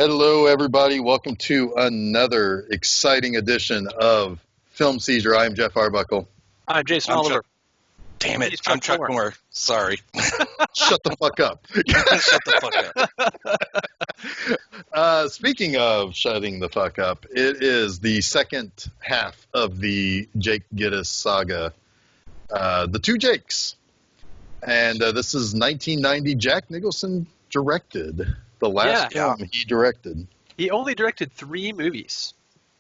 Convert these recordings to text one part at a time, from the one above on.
Hello, everybody. Welcome to another exciting edition of Film Seizure. I'm Jeff Arbuckle. I'm Jason I'm Oliver. Damn it, I'm Chuck Moore. Sorry. Shut the fuck up. Shut the fuck up. Speaking of shutting the fuck up, it is the second half of the Jake Gittes saga, The Two Jakes. And this is 1990. Jack Nicholson directed the last film he directed. He only directed 3 movies.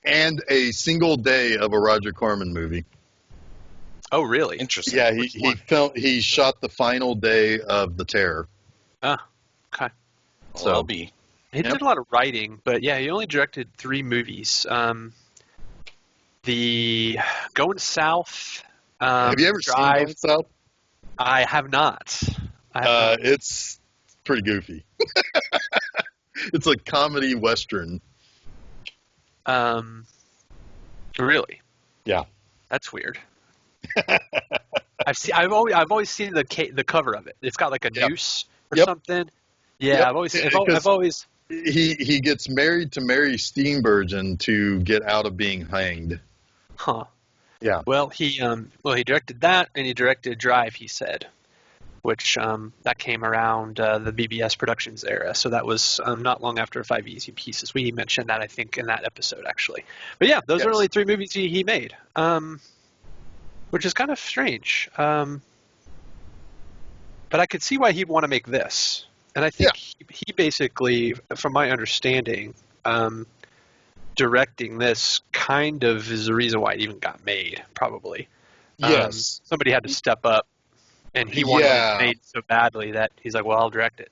And a single day of a Roger Corman movie. Oh, really? Interesting. Yeah, he shot the final day of The Terror. Oh, okay. So I'll be. He did a lot of writing, but yeah, he only directed 3 movies. The Going South. Have you ever seen Going South? I have not. It's pretty goofy. It's a comedy western. Really? Yeah. That's weird. I've always seen the cover of it. It's got like a noose or something. Yeah, I've always. He gets married to Mary Steenburgen to get out of being hanged. Huh. Yeah. Well, he directed that, and he directed Drive. He said, which that came around the BBS Productions era. So that was not long after 5 Easy Pieces. We mentioned that, I think, in that episode, actually. But yeah, those are only 3 movies he made, which is kind of strange. But I could see why he'd want to make this. And I think he basically, from my understanding, directing this kind of is the reason why it even got made, probably. Yes. Somebody had to step up. And he wanted it made so badly that he's like, well, I'll direct it.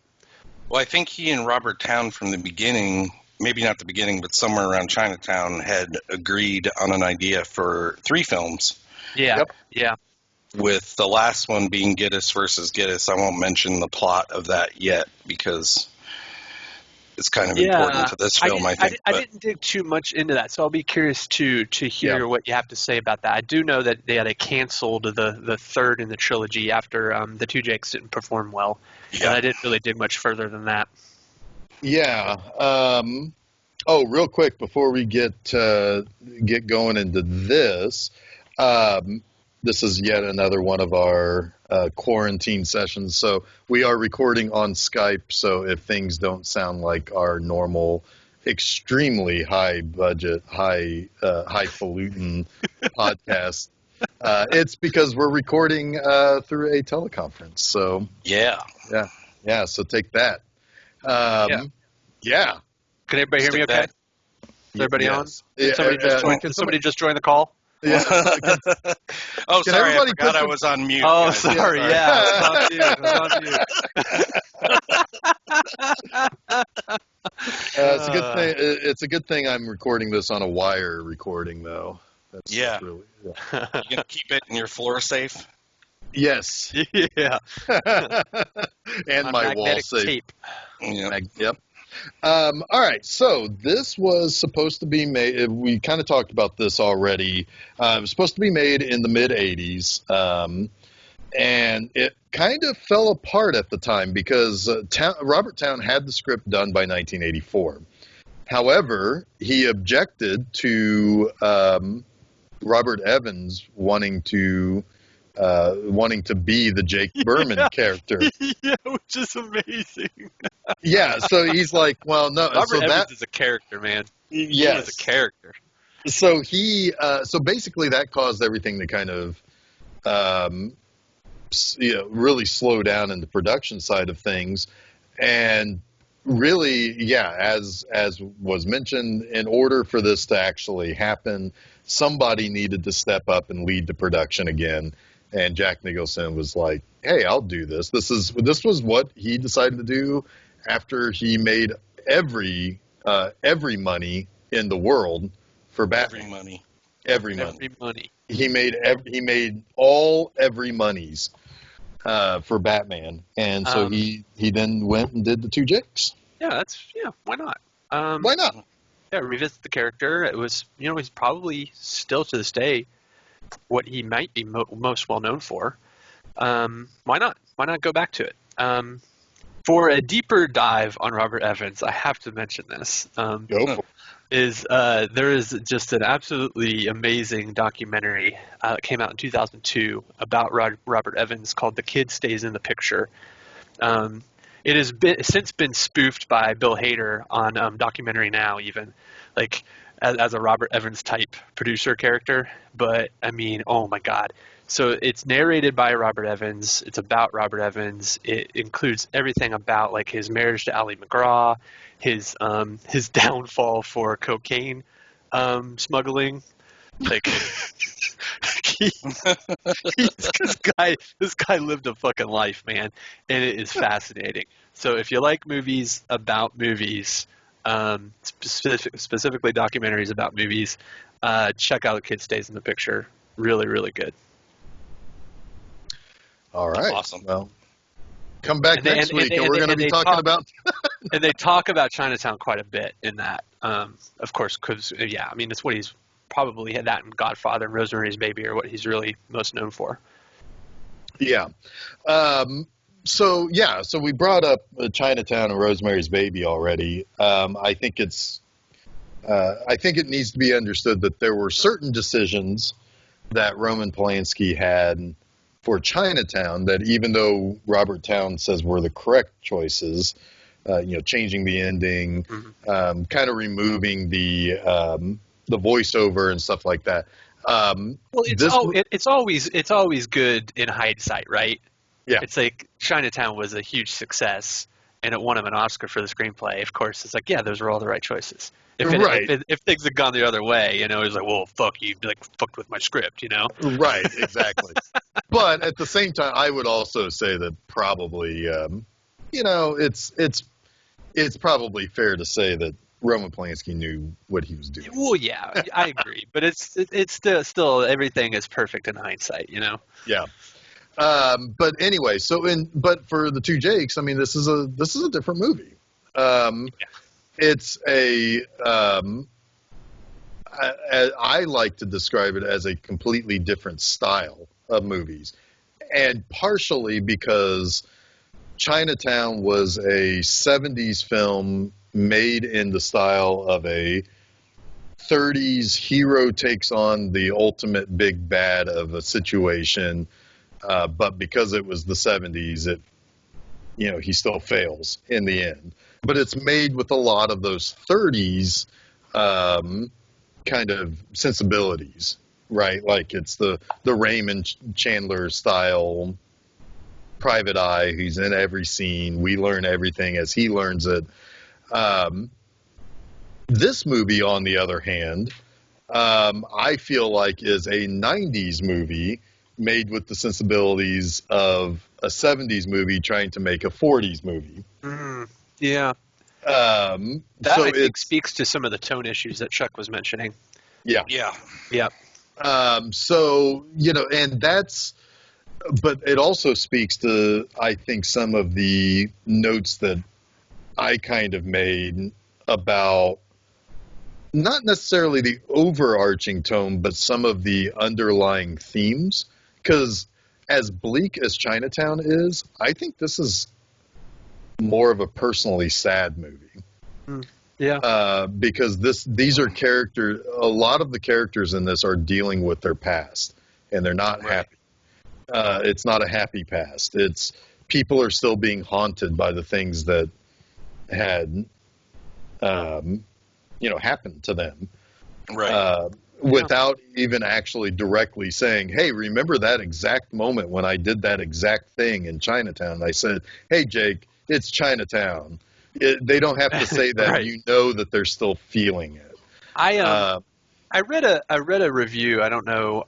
Well, I think he and Robert Towne from the beginning, maybe not the beginning, but somewhere around Chinatown, had agreed on an idea for 3 films. Yeah, yeah. With the last one being Gittes versus Gittes. I won't mention the plot of that yet because it's kind of important to this film, I think. I didn't dig too much into that, so I'll be curious to hear what you have to say about that. I do know that they canceled the third in the trilogy after the Two Jakes didn't perform well, and I didn't really dig much further than that. Yeah. Real quick before we get going into this, this is yet another one of our quarantine sessions. So we are recording on Skype. So if things don't sound like our normal, extremely high budget, highfalutin podcast, it's because we're recording through a teleconference. So yeah. So take that. Can everybody hear me? Okay. Is everybody on? Can somebody just join the call? Yeah. Sorry, I forgot I was on mute. Oh, sorry. Yeah, it was on mute. It's a good thing. It's a good thing I'm recording this on a wire recording, though. That's really, You gonna keep it in your floor safe? Yes. Yeah. And my wall safe. Tape. Yep. All right, so this was supposed to be made. We kind of talked about this already. It was supposed to be made in the mid-'80s, and it kind of fell apart at the time because Robert Towne had the script done by 1984. However, he objected to Robert Evans wanting to be the Jake Berman character. Yeah, which is amazing. Yeah, so he's like, well, no. Robert Evans is a character, man. Yes. He was a character. So so basically that caused everything to kind of, really slow down in the production side of things. And really, as was mentioned, in order for this to actually happen, somebody needed to step up and lead the production again. And Jack Nicholson was like, hey, I'll do this. This was what he decided to do after he made every money in the world for Batman. Every money. He made all every monies for Batman. And so he then went and did The Two Jakes. Yeah, why not? Why not? Yeah, revisit the character. It was, he's probably still to this day what he might be most well known for. Why not? Why not go back to it? For a deeper dive on Robert Evans, I have to mention this. Go for it. There is just an absolutely amazing documentary that came out in 2002 about Robert Evans called "The Kid Stays in the Picture." It has since been spoofed by Bill Hader on Documentary Now, even like as a Robert Evans type producer character. But I mean, oh my God. So it's narrated by Robert Evans. It's about Robert Evans. It includes everything about like his marriage to Ally McGraw, his downfall for cocaine smuggling. Like this guy lived a fucking life, man, and it is fascinating. So if you like movies about movies, specifically documentaries about movies, check out "The Kid Stays in the Picture." Really, really good. All right. Awesome. Well, come back next week, and we're going to be talking about. And they talk about Chinatown quite a bit in that, of course, because I mean, it's what he's probably had that in Godfather and Rosemary's Baby are what he's really most known for. Yeah. So we brought up Chinatown and Rosemary's Baby already. I think it needs to be understood that there were certain decisions that Roman Polanski had for Chinatown that, even though Robert Towne says were the correct choices, changing the ending, kind of removing the voiceover and stuff like that. Well, it's always good in hindsight, right? Yeah. It's like Chinatown was a huge success, and it won him an Oscar for the screenplay. Of course, it's like, yeah, those were all the right choices. If things had gone the other way, it was like, well, fuck you, like fucked with my script, Right, exactly. But at the same time, I would also say that probably, it's probably fair to say that Roman Polanski knew what he was doing. Well, yeah, I agree, but it's still everything is perfect in hindsight, Yeah. But anyway, but for the two Jakes, I mean, this is a different movie. It's I like to describe it as a completely different style of movies, and partially because Chinatown was a 70s film made in the style of a 30s hero takes on the ultimate big bad of a situation, but because it was the 70s, he still fails in the end. But it's made with a lot of those 30s kind of sensibilities, right? Like it's the Raymond Chandler style private eye who's in every scene. We learn everything as he learns it. This movie, on the other hand, I feel like is a 90s movie made with the sensibilities of a 70s movie trying to make a 40s movie. Yeah. That I think speaks to some of the tone issues that Chuck was mentioning. Yeah. Yeah. Yeah. And but it also speaks to, I think, some of the notes that I kind of made about not necessarily the overarching tone, but some of the underlying themes. Because as bleak as Chinatown is, I think this is more of a personally sad movie. Yeah. Because a lot of the characters in this are dealing with their past, and they're not happy. It's not a happy past. It's people are still being haunted by the things that had, happened to them. Right. Without even actually directly saying, hey, remember that exact moment when I did that exact thing in Chinatown? I said, hey, Jake, it's Chinatown. They don't have to say that. Right. You know that they're still feeling it. I read a review. I don't know.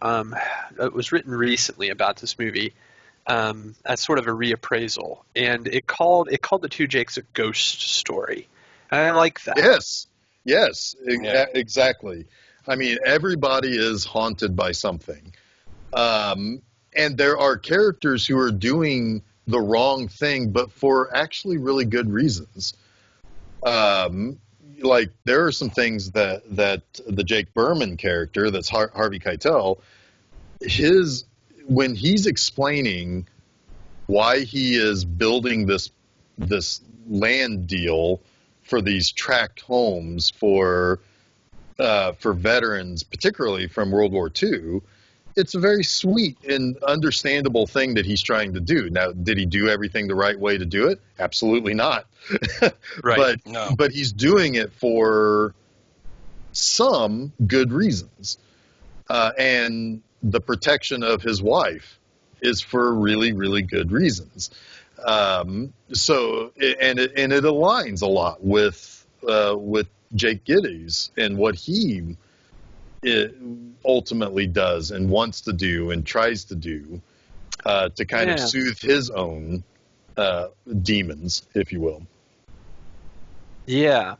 It was written recently about this movie as sort of a reappraisal, and it called the Two Jakes a ghost story. And I like that. Yes, exactly. I mean, everybody is haunted by something, and there are characters who are doing the wrong thing, but for actually really good reasons. Like there are some things that the Jake Berman character, that's Harvey Keitel, when he's explaining why he is building this this land deal for these tract homes for veterans, particularly from World War II. It's a very sweet and understandable thing that he's trying to do. Now, did he do everything the right way to do it? Absolutely not. Right. But he's doing it for some good reasons. And the protection of his wife is for really, really good reasons. So it aligns a lot with Jake Gittes and what he ultimately does and wants to do and tries to do to kind of soothe his own demons, if you will. Yeah.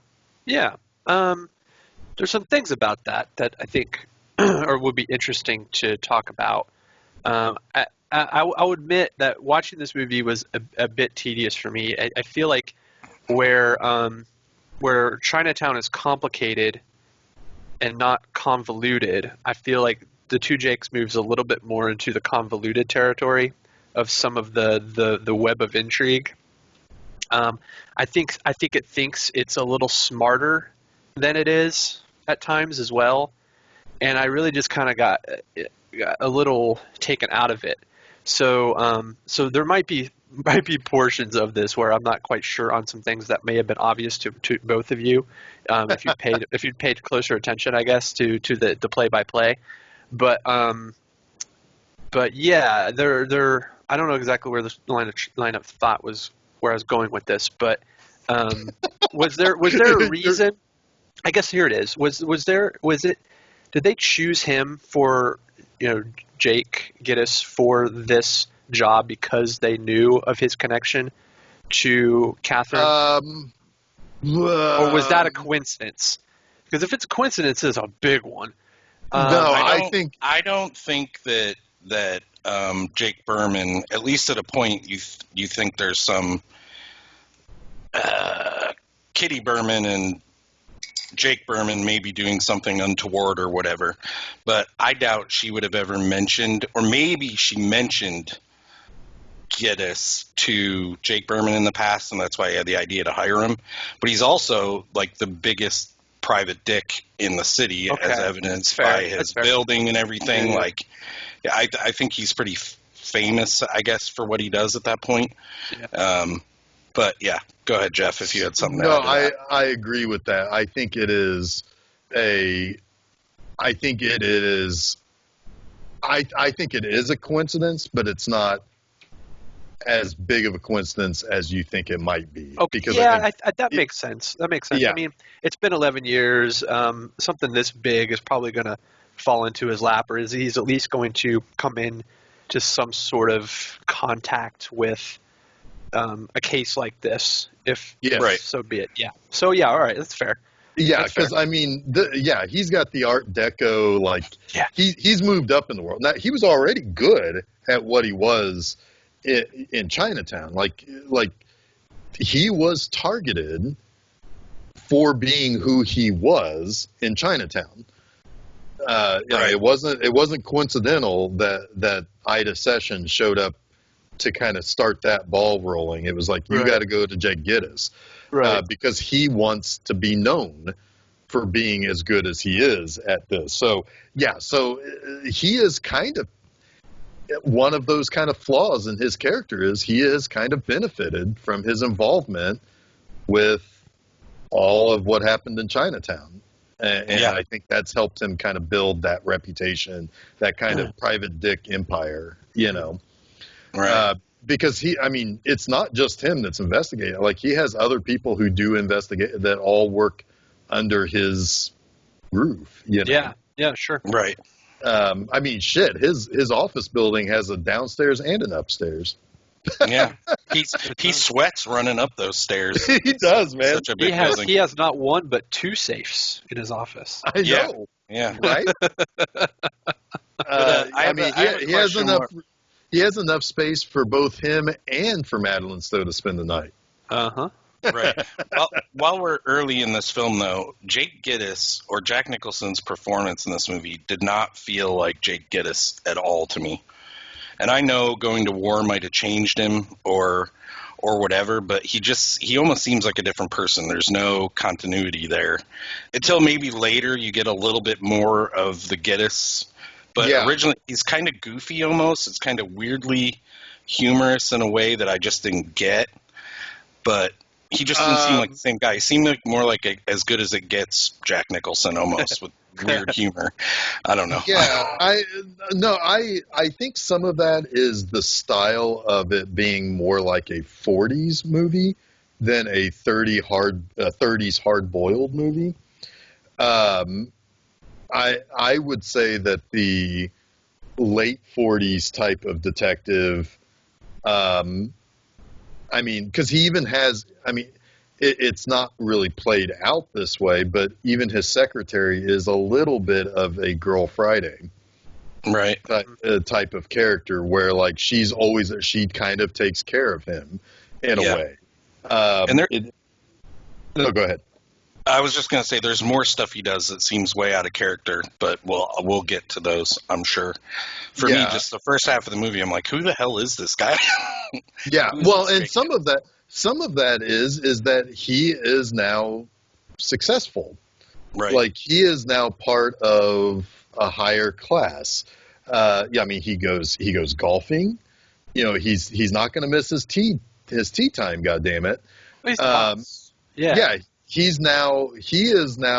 There's some things about that I think or would be interesting to talk about. I will admit that watching this movie was a bit tedious for me. I feel like where Chinatown is complicated and not convoluted, I feel like the Two Jakes moves a little bit more into the convoluted territory of some of the web of intrigue. I think it thinks it's a little smarter than it is at times as well, and I really just kind of got a little taken out of it. So there might be portions of this where I'm not quite sure on some things that may have been obvious to both of you, if you'd paid closer attention, I guess, to the play by play. But yeah, there I don't know exactly where the line of thought was, where I was going with this, but was there a reason? I guess here it is. Did they choose him for, Jake Gittes for this job because they knew of his connection to Catherine? Or was that a coincidence? Because if it's a coincidence, it's a big one. I don't think that Jake Berman, at least at a point, you think there's some Kitty Berman and Jake Berman may be doing something untoward or whatever, but I doubt she would have ever mentioned, or maybe she mentioned Gittes to Jake Berman in the past, and that's why he had the idea to hire him. But he's also like the biggest private dick in the city, as evidenced by his building and everything. Yeah. Like, I think he's pretty famous, I guess, for what he does at that point. Yeah. But yeah, go ahead, Jeff, if you had something to No, add to that. I agree with that. I think it is a coincidence, but it's not as big of a coincidence as you think it might be. Okay. Because that makes sense. That makes sense. Yeah. I mean, it's been 11 years. Something this big is probably going to fall into his lap, or is he's at least going to come in to some sort of contact with a case like this, if so be it. Yeah. So yeah, all right, that's fair. Yeah, because I mean, he's got the Art Deco, like he's moved up in the world. Now he was already good at what he was in Chinatown. Like he was targeted for being who he was in Chinatown. It wasn't coincidental that Ida Sessions showed up to kind of start that ball rolling. It was like, you got to go to Jake Gittes, because he wants to be known for being as good as he is at this. So he is kind of one of those kind of flaws in his character is he has kind of benefited from his involvement with all of what happened in Chinatown. And I think that's helped him kind of build that reputation, that kind of private dick empire, Right. Because it's not just him that's investigating. Like, he has other people who do investigate that all work under his roof. Yeah, sure. Right. His office building has a downstairs and an upstairs. Yeah, he sweats running up those stairs. He does, man. Such a big building. He has not one but two safes in his office. I know. Yeah. Right. He has enough. He has enough space for both him and for Madeline Stowe to spend the night. Uh-huh. Right. Well, while we're early in this film, though, Jake Gittes, or Jack Nicholson's performance in this movie, did not feel like Jake Gittes at all to me. And I know going to war might have changed him, or or whatever, but he almost seems like a different person. There's no continuity there until maybe later you get a little bit more of the Gittes. But originally he's kind of goofy almost. It's kind of weirdly humorous in a way that I just didn't get. But he just didn't seem like the same guy. He seemed like more like as good as it gets Jack Nicholson almost with weird humor. I don't know. Yeah, I think some of that is the style of it being more like a 40s movie than a 30s hard-boiled movie. I would say that the late 40s type of detective, I mean, because he even has, I mean, it's not really played out this way, but even his secretary is a little bit of a Girl Friday right type of character where, like, she kind of takes care of him in a way. No, go ahead. I was just going to say there's more stuff he does that seems way out of character, but we'll get to those, I'm sure. For me, just the first half of the movie, I'm like, who the hell is this guy? Yeah, well, and some of that is that he is now successful. Right. Like, he is now part of a higher class. I mean, he goes golfing. You know, he's not going to miss his tea time, goddammit. Yeah, he is now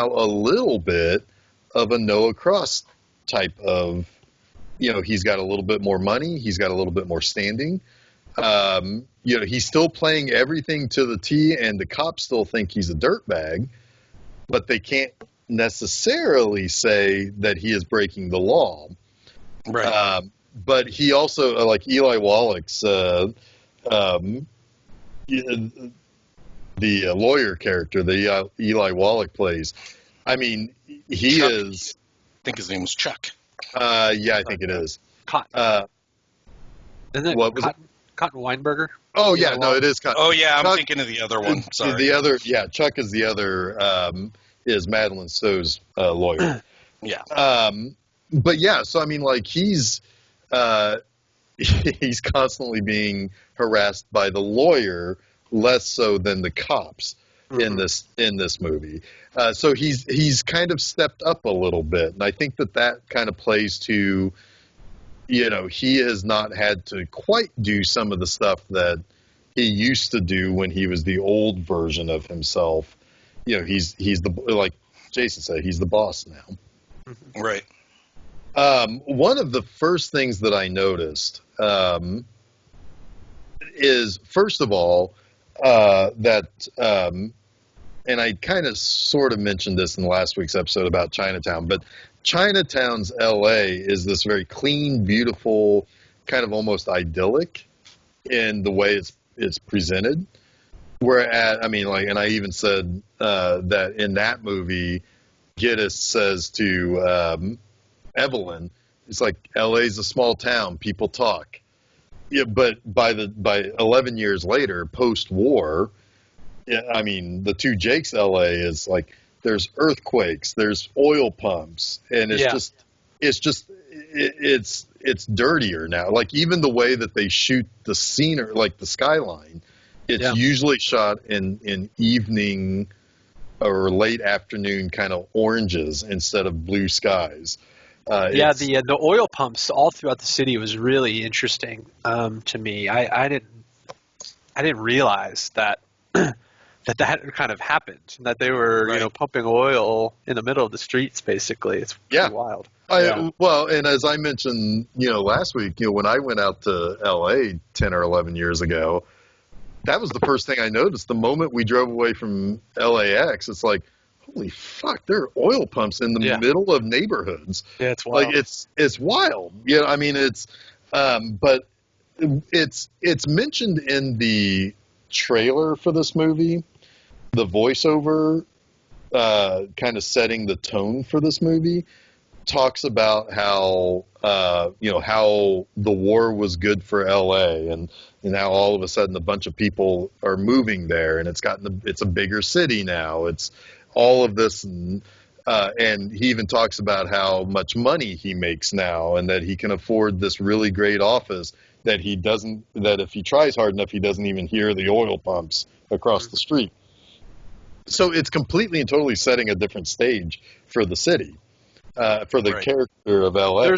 a little bit of a Noah Cross type of, you know, he's got a little bit more money, he's got a little bit more standing. You know, he's still playing everything to the T, and the cops still think he's a dirtbag, but they can't necessarily say that he is breaking the law. Right. But he also, like Eli Wallach's, the lawyer character that Eli Wallach plays. I mean, he Chuck, is. I think his name was Chuck. Yeah, I think it is. Cotton. Isn't it what was Cotton Weinberger? Oh yeah, no, it is Cotton. Oh yeah, I'm Chuck, thinking of the other one. Sorry. The other, yeah, Chuck is the other. Is Madeline Stowe's lawyer. Yeah. But yeah, so I mean, like, he's constantly being harassed by the lawyer, less so than the cops in this movie. So he's kind of stepped up a little bit, and I think that kind of plays to, you know, he has not had to quite do some of the stuff that he used to do when he was the old version of himself. You know, he's like Jason said, he's the boss now. Right. One of the first things that I noticed is, first of all, that, and I kind of sort of mentioned this in last week's episode about Chinatown, but Chinatown's LA is this very clean, beautiful, kind of almost idyllic in the way it's presented. Whereas, I mean, like, and I even said that in that movie, Gittes says to Evelyn, it's like, LA's a small town, people talk. Yeah, but by 11 years later, post-war, yeah, I mean, the Two Jakes LA is like, there's earthquakes, there's oil pumps, and it's dirtier now. Like, even the way that they shoot the scenery, like the skyline, it's usually shot in evening or late afternoon kind of oranges instead of blue skies. The oil pumps all throughout the city was really interesting to me. I didn't realize that that kind of happened, that they were you know, pumping oil in the middle of the streets. Basically, it's pretty wild. Well, and as I mentioned, you know, last week, you know, when I went out to LA 10 or 11 years ago, that was the first thing I noticed. The moment we drove away from LAX, it's like, holy fuck, there are oil pumps in the middle of neighborhoods. Yeah, it's wild. Like, it's wild. You know, I mean, it's, but it's mentioned in the trailer for this movie, the voiceover, kind of setting the tone for this movie, talks about how, you know, how the war was good for LA, and now all of a sudden a bunch of people are moving there, and it's a bigger city now. It's all of this, and he even talks about how much money he makes now, and that he can afford this really great office that if he tries hard enough, he doesn't even hear the oil pumps across the street. So it's completely and totally setting a different stage for the city, for the character of LA.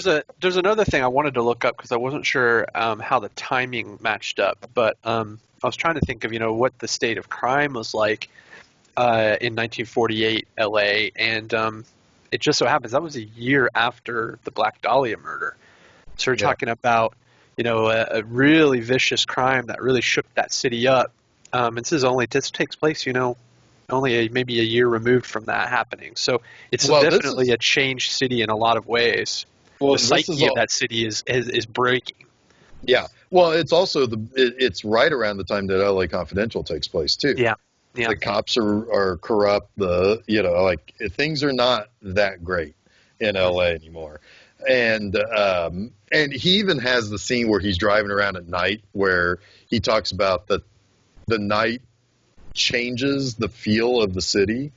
There's another thing I wanted to look up because I wasn't sure how the timing matched up, but I was trying to think of what the state of crime was like in 1948 LA, and it just so happens that was a year after the Black Dahlia murder. So we're talking about a really vicious crime that really shook that city up. And this takes place only maybe a year removed from that happening. So it's definitely a changed city in a lot of ways. Well, the psyche of that city is breaking. Yeah. Well, it's also it's right around the time that LA Confidential takes place too. Yeah. The cops are corrupt. Things are not that great in LA anymore. And he even has the scene where he's driving around at night where he talks about the night changes the feel of the city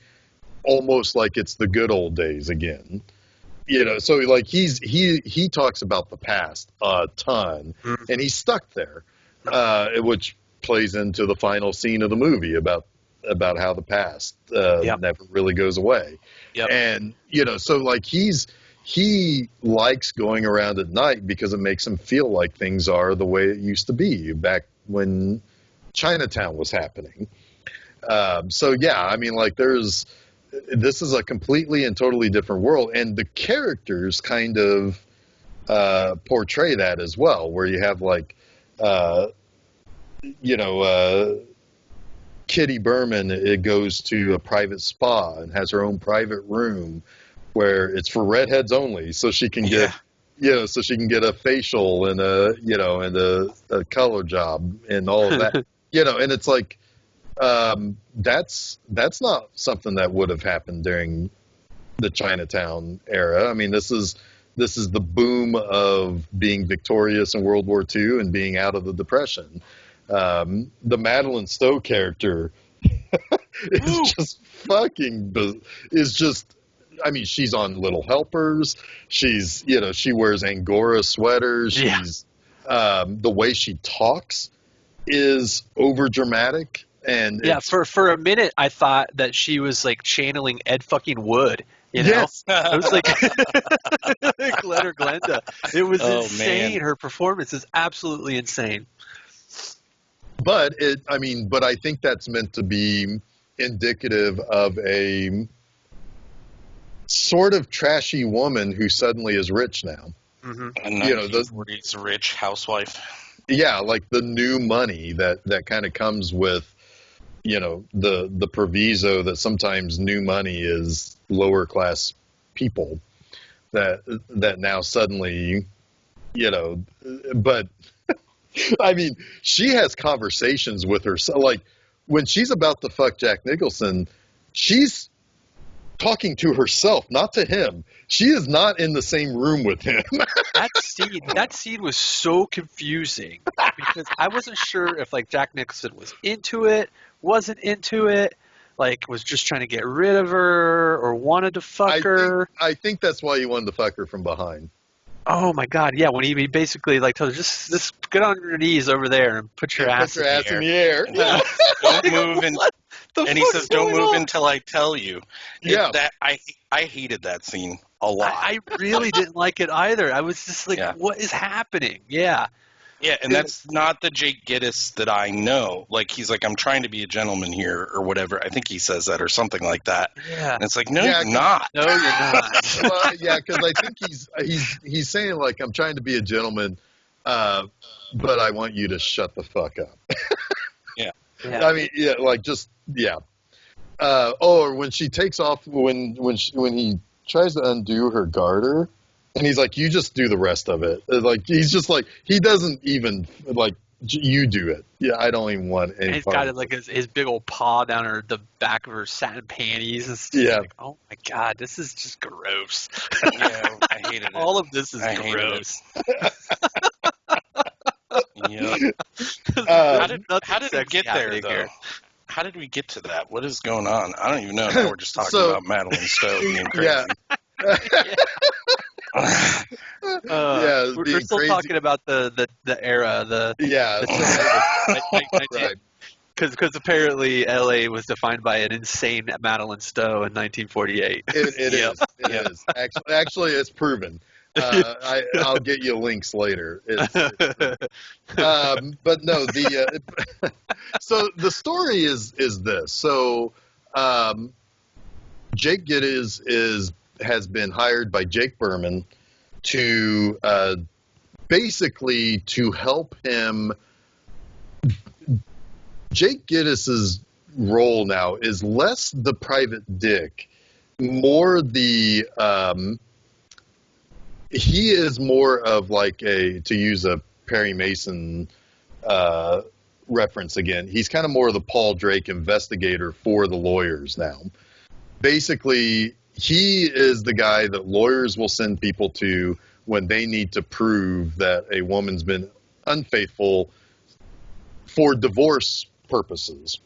almost like it's the good old days again. So like he talks about the past a ton, and he's stuck there, which plays into the final scene of the movie about how the past never really goes away. Yep. And so like he likes going around at night because it makes him feel like things are the way it used to be back when Chinatown was happening. This is a completely and totally different world, and the characters kind of portray that as well, where you have Kitty Berman, it goes to a private spa and has her own private room where it's for redheads only, so she can get a facial and a color job and all of that. And it's like that's not something that would have happened during the Chinatown era. I mean, this is the boom of being victorious in World War II and being out of the Depression. The Madeline Stowe character I mean, she's on Little Helpers. She's, she wears Angora sweaters. She's, the way she talks is over dramatic. And for a minute, I thought that she was like channeling Ed fucking Wood. Yes. It was like Glenda. It was insane. Man. Her performance is absolutely insane. But I think that's meant to be indicative of a sort of trashy woman who suddenly is rich now. Mm-hmm. The rich housewife. Yeah, like the new money that kind of comes with, the proviso that sometimes new money is lower class people that now suddenly, but I mean, she has conversations with herself. Like when she's about to fuck Jack Nicholson, she's talking to herself, not to him. She is not in the same room with him. That scene was so confusing because I wasn't sure if like Jack Nicholson was into it, wasn't into it, like was just trying to get rid of her or wanted to fuck her. I think that's why he wanted to fuck her from behind. Oh my God! Yeah, when he basically like told her just get on your knees over there and put your ass in the air. Yeah. Don't move and he says, "Don't move until I tell you." I hated that scene a lot. I really didn't like it either. I was just like, "What is happening?" Yeah. Yeah, and that's not the Jake Gittes that I know. Like, he's like, I'm trying to be a gentleman here or whatever. I think he says that or something like that. Yeah. And it's like, no, you're not. No, you're not. Well, yeah, because I think he's saying, like, I'm trying to be a gentleman, but I want you to shut the fuck up. Yeah. I mean, or when she takes off, when he tries to undo her garter, and he's like, you just do the rest of it. Like, he's just like, he doesn't even, like, you do it. Yeah, I don't even want any. And he's got like his big old paw down the back of her satin panties. It's just like, oh my God, this is just gross. Yeah, I hated it. All of this is gross. How did we get there, though? Here. How did we get to that? What is going on? I don't even know. Now we're just talking about Madeline Stowe being crazy. Yeah. Yeah, we're still crazy. talking about the era, the Right. because apparently L.A. was defined by an insane Madeline Stowe in 1948. It Yep. is. It Yep. is. Actually, it's proven. I'll get you links later. It's proven. But no, so the story is this. So Jake Gittes has been hired by Jake Berman to basically to help him. Jake Gittes's role now is less the private dick, more the he is more of like to use a Perry Mason reference again. He's kind of more of the Paul Drake investigator for the lawyers now. Basically, he is the guy that lawyers will send people to when they need to prove that a woman's been unfaithful for divorce purposes.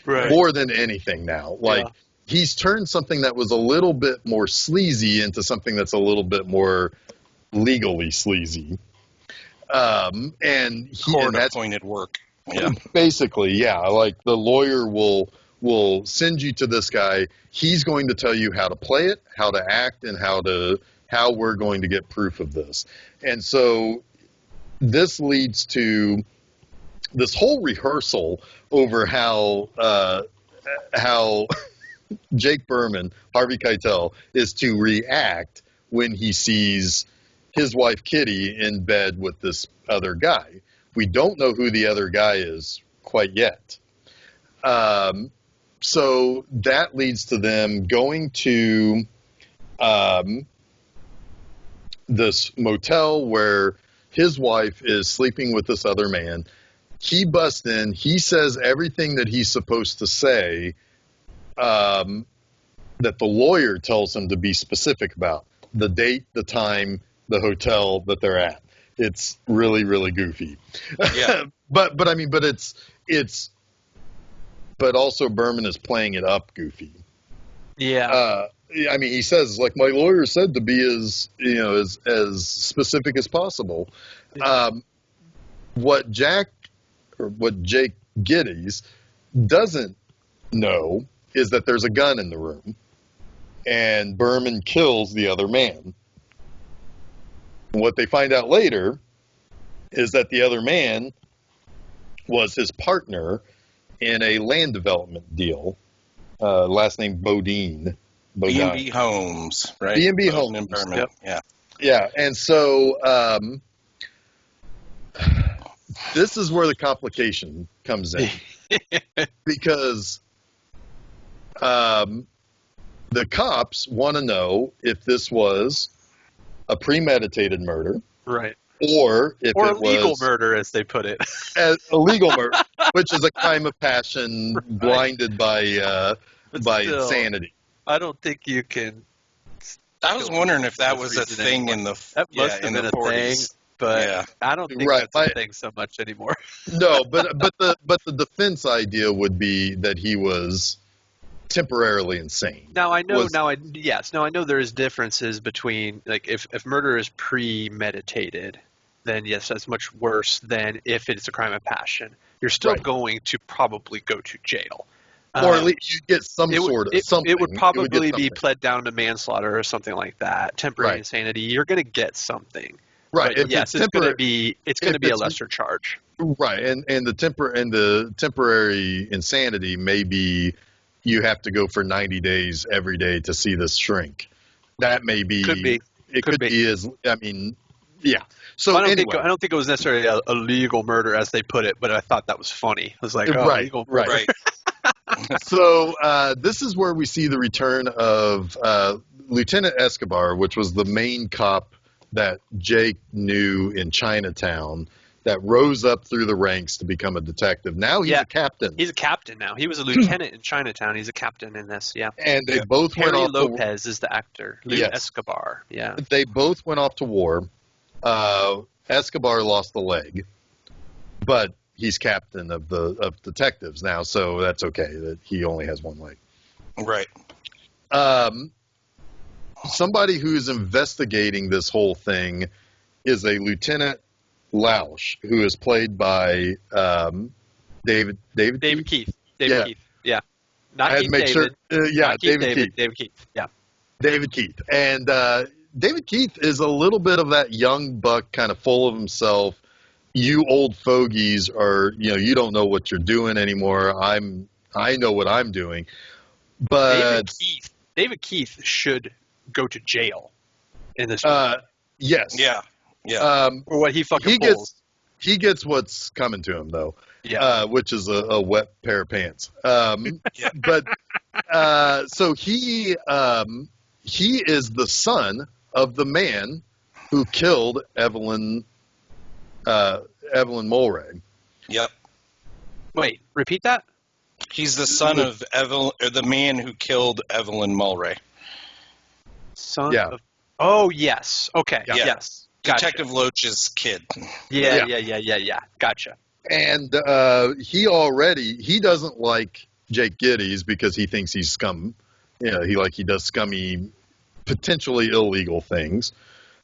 Right. More than anything now. Like, he's turned something that was a little bit more sleazy into something that's a little bit more legally sleazy. And court-appointed work. Yeah. Basically, yeah. Like, the lawyer will send you to this guy. He's going to tell you how to play it, how to act, and how we're going to get proof of this. And so this leads to this whole rehearsal over how Jake Berman, Harvey Keitel, is to react when he sees his wife Kitty in bed with this other guy. We don't know who the other guy is quite yet. So that leads to them going to this motel where his wife is sleeping with this other man. He busts in. He says everything that he's supposed to say that the lawyer tells him to be specific about. The date, the time, the hotel that they're at. It's really, really goofy. Yeah. but also Berman is playing it up goofy. Yeah. I mean, he says, like, my lawyer said to be as specific as possible. What Jake Gittes doesn't know is that there's a gun in the room, and Berman kills the other man. And what they find out later is that the other man was his partner in a land development deal. Last name Bodine. B&B Homes, right? B&B Bowden Homes. and Berman. Yep. Yeah. Yeah, and so this is where the complication comes in. Because the cops want to know if this was a premeditated murder, Right. or if Or it illegal was murder, as they put it. illegal murder, which is a crime of passion, blinded by But still, insanity. I don't think you can. I was wondering if that was a reason thing anymore. in the That must have in been the a 40s. thing, but Yeah. I don't think Right, that's a thing so much anymore. No, but the defense idea would be that he was temporarily insane. Now I know. I know there's differences between, like, if murder is premeditated, then yes, that's much worse than if it's a crime of passion. You're still Right. going to probably go to jail. Or at least you get something. It would probably be pled down to manslaughter or something like that. Temporary Right. insanity. You're going to get something. Right. But yes, it's going to be a lesser charge. Right. And the temporary insanity may be you have to go for 90 days every day to see this shrink. That may be. Could be. It could be as. I mean, yeah. So I don't anyway. think it was necessarily a legal murder, as they put it, but I thought that was funny. I was like, oh, Right, legal murder. Right. So this is where we see the return of Lieutenant Escobar, which was the main cop that Jake knew in Chinatown, that rose up through the ranks to become a detective. Now he's a captain. He's a captain now. He was a lieutenant in Chinatown. He's a captain in this, yeah. And they both went Harry off Lopez is the actor. Yes. Escobar, yeah. They both went off to war. Escobar lost the leg, but he's captain of detectives now, so that's okay that he only has one leg. Right. somebody who's investigating this whole thing is a Lieutenant Lausch, who is played by David Keith. Yeah. Keith. Yeah. Not I had Keith to make David. sure. Yeah, Not Keith David Keith. David Keith. Yeah. David Keith. And David Keith is a little bit of that young buck, kind of full of himself. You old fogies are, you don't know what you're doing anymore. I know what I'm doing. But David Keith should go to jail in this movie. Yes. Yeah. Yeah. For what he fucking pulls. He gets what's coming to him, though. Yeah. Which is a wet pair of pants. Yeah. But so he is the son of the man who killed Evelyn Mulwray. Yep. Wait, repeat that? He's the son of the man who killed Evelyn Mulwray. Son Yeah. of... Oh, yes. Okay. Yeah. Yes. Gotcha. Detective Loach's kid. Yeah. Gotcha. And he doesn't like Jake Gittes because he thinks he's scum. He does scummy, potentially illegal things.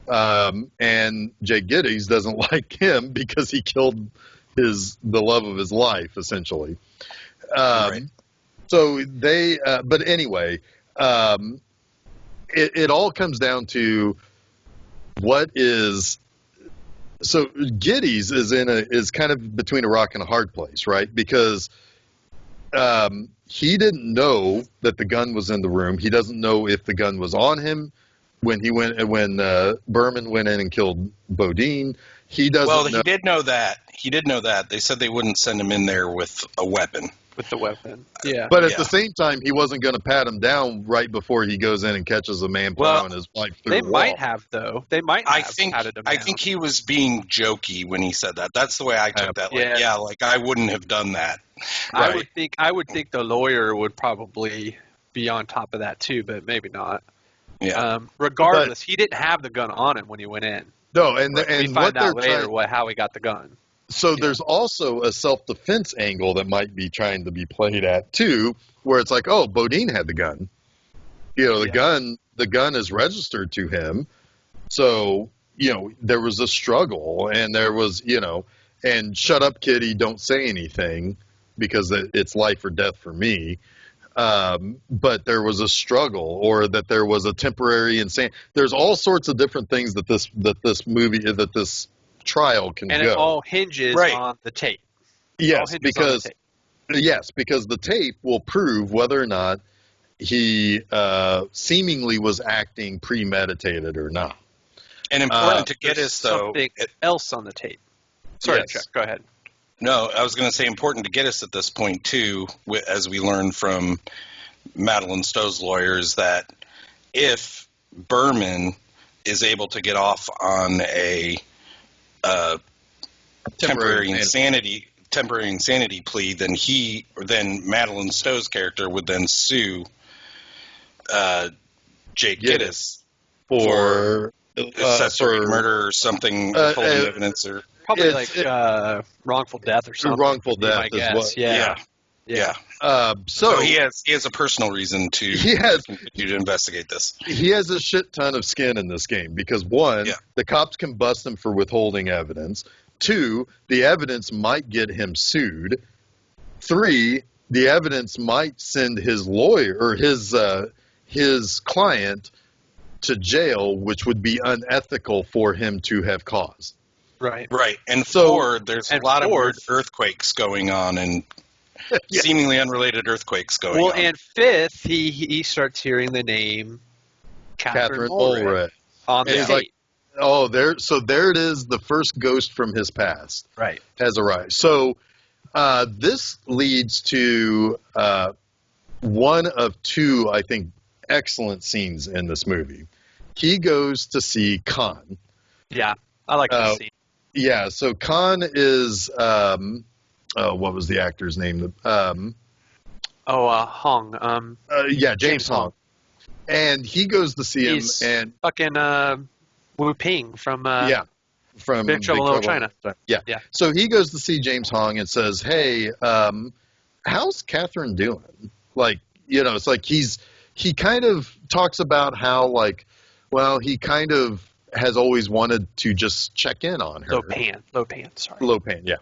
And Jake Gittes doesn't like him because he killed the love of his life, essentially. Right. So but anyway, it all comes down to what is. So Gittes is kind of between a rock and a hard place, right? Because he didn't know that the gun was in the room. He doesn't know if the gun was on him when Berman went in and killed Bodine. He doesn't. Well, he did know that. He did know that. They said they wouldn't send him in there with a weapon. With the weapon. Yeah. But at the same time, he wasn't going to pat him down right before he goes in and catches a man plowing his wife through the wall. They might have, though. They might have patted him down. I think he was being jokey when he said that. That's the way I took that. Like I wouldn't have done that. Right. I would think the lawyer would probably be on top of that too, but maybe not. Yeah. Regardless, he didn't have the gun on him when he went in. No, and we find out later how he got the gun. So there's also a self-defense angle that might be trying to be played at too, where it's like, oh, Bodine had the gun. The gun is registered to him. So, there was a struggle, and there was, and shut up, kitty, don't say anything because it's life or death for me. But there was a struggle, or that there was a temporary insanity. There's all sorts of different things that this trial can go. And it all hinges on the tape. Yes, because the tape will prove whether or not he seemingly was acting premeditated or not. And important to get us, though, something else on the tape. Sorry, Chuck, go ahead. No, I was going to say important to get us at this point, too, as we learned from Madeline Stowe's lawyers, that if Berman is able to get off on a temporary insanity plea, then Madeline Stowe's character would then sue Jake Gittes for accessory murder or something, withholding evidence, or probably wrongful death or something. Wrongful death is what. Yeah. So he has a personal reason to continue to investigate this. He has a shit ton of skin in this game because one, the cops can bust him for withholding evidence. Two, the evidence might get him sued. Three, the evidence might send his lawyer or his client to jail, which would be unethical for him to have caused. Right. And there's a lot of weird earthquakes going on and seemingly unrelated earthquakes going on. Well, and fifth, he starts hearing the name Catherine Mulwray on the tape. There it is. The first ghost from his past has arrived. So this leads to one of two, I think, excellent scenes in this movie. He goes to see Khan. Yeah, I like this scene. Yeah, so Khan is what was the actor's name? Hong. James Hong. And he goes to see him, and fucking Wu Ping from Big Trouble in Little China. Yeah. So he goes to see James Hong and says, "Hey, how's Catherine doing?" Like, it's like he's he kind of talks about how, like, well, he kind of has always wanted to just check in on her. Low pan, Yeah.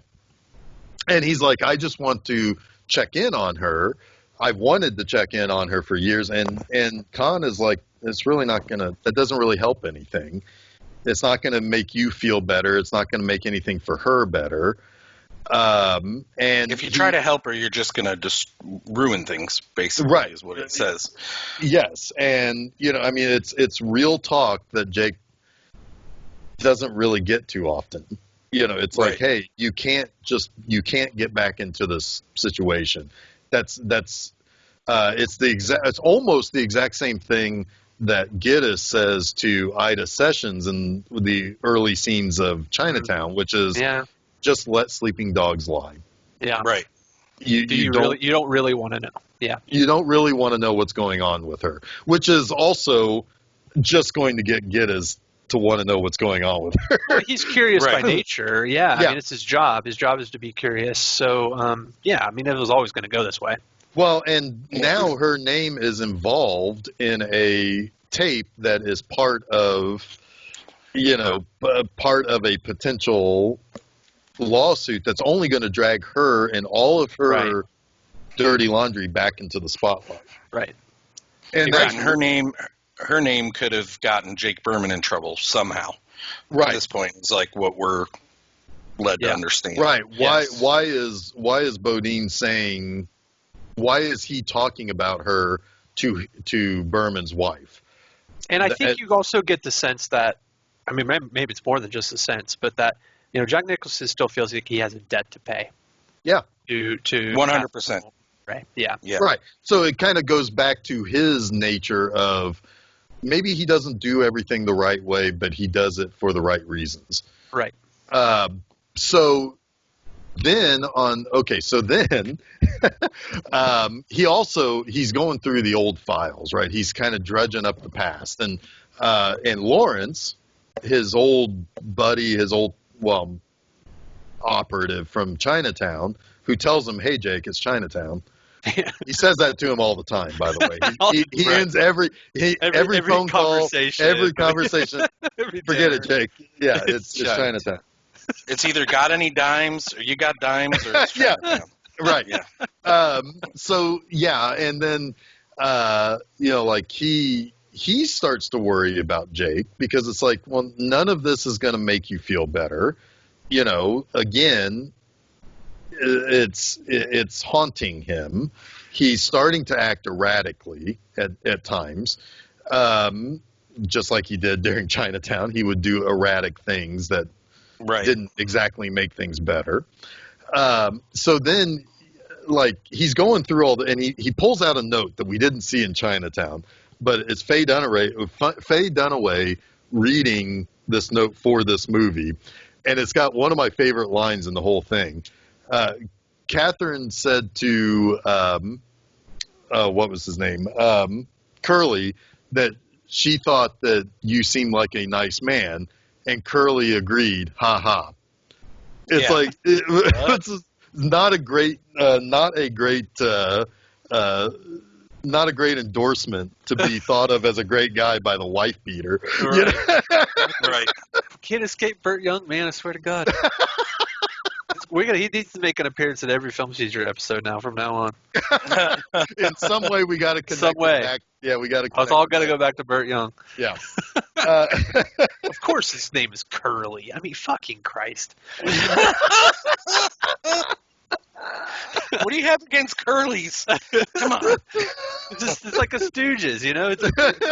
And he's like, I just want to check in on her. I've wanted to check in on her for years. And Khan is like, it's really not going to, that doesn't really help anything. It's not going to make you feel better. It's not going to make anything for her better. And if you try to help her, you're just going to just ruin things, basically, right, is what it says. Yes. And, you know, I mean, it's real talk that Jake doesn't really get too often. You know, it's like, hey, you can't get back into this situation. It's almost the exact same thing that Gittes says to Ida Sessions in the early scenes of Chinatown, which is just let sleeping dogs lie. Yeah. Right. You don't really want to know. Yeah. You don't really want to know what's going on with her, which is also just going to get Gittes to want to know what's going on with her. Well, he's curious by nature. Yeah. I mean, it's his job. His job is to be curious. So, I mean, it was always going to go this way. Well, and now her name is involved in a tape that is part of a potential lawsuit that's only going to drag her and all of her dirty laundry back into the spotlight. Right. And her name could have gotten Jake Berman in trouble somehow. Right. At this point, it's like what we're led to understand. Right. Why is Bodine saying? Why is he talking about her to Berman's wife? And I think you also get the sense that, I mean, maybe it's more than just a sense, but that, you know, Jack Nicholson still feels like he has a debt to pay. Yeah. To 100%. Right. Yeah. Right. So it kind of goes back to his nature of maybe he doesn't do everything the right way, but he does it for the right reasons. Right. So then he's going through the old files, right? He's kind of dredging up the past, and Lawrence, his old buddy, operative from Chinatown, who tells him, "Hey, Jake, it's Chinatown." He says that to him all the time, by the way. He ends every phone call, every conversation. Forget it, Jake. Yeah, it's Chinatown. It's either got any dimes, or you got dimes, or it's Chinatown. Right. Yeah. And then he starts to worry about Jake because it's like, well, none of this is going to make you feel better. You know, again, it's haunting him. He's starting to act erratically at times, just like he did during Chinatown. He would do erratic things that didn't exactly make things better. So then, like, he's going through and he pulls out a note that we didn't see in Chinatown, but it's Faye Dunaway reading this note for this movie, and it's got one of my favorite lines in the whole thing. Catherine said to what was his name, Curly, that she thought that you seemed like a nice man, and Curly agreed. Ha ha. It's like it's not a great endorsement to be thought of as a great guy by the wife beater. Right. You know? Right. Can't escape Burt Young, man. I swear to God. He needs to make an appearance in every Film Seizure episode now from now on. In some way, we got to connect. Some way. Back. Yeah, we got to. It's all got to go back to Burt Young. Yeah. Of course, his name is Curly. I mean, fucking Christ. What do you have against Curlies? Come on. It's like a Stooges, you know? Of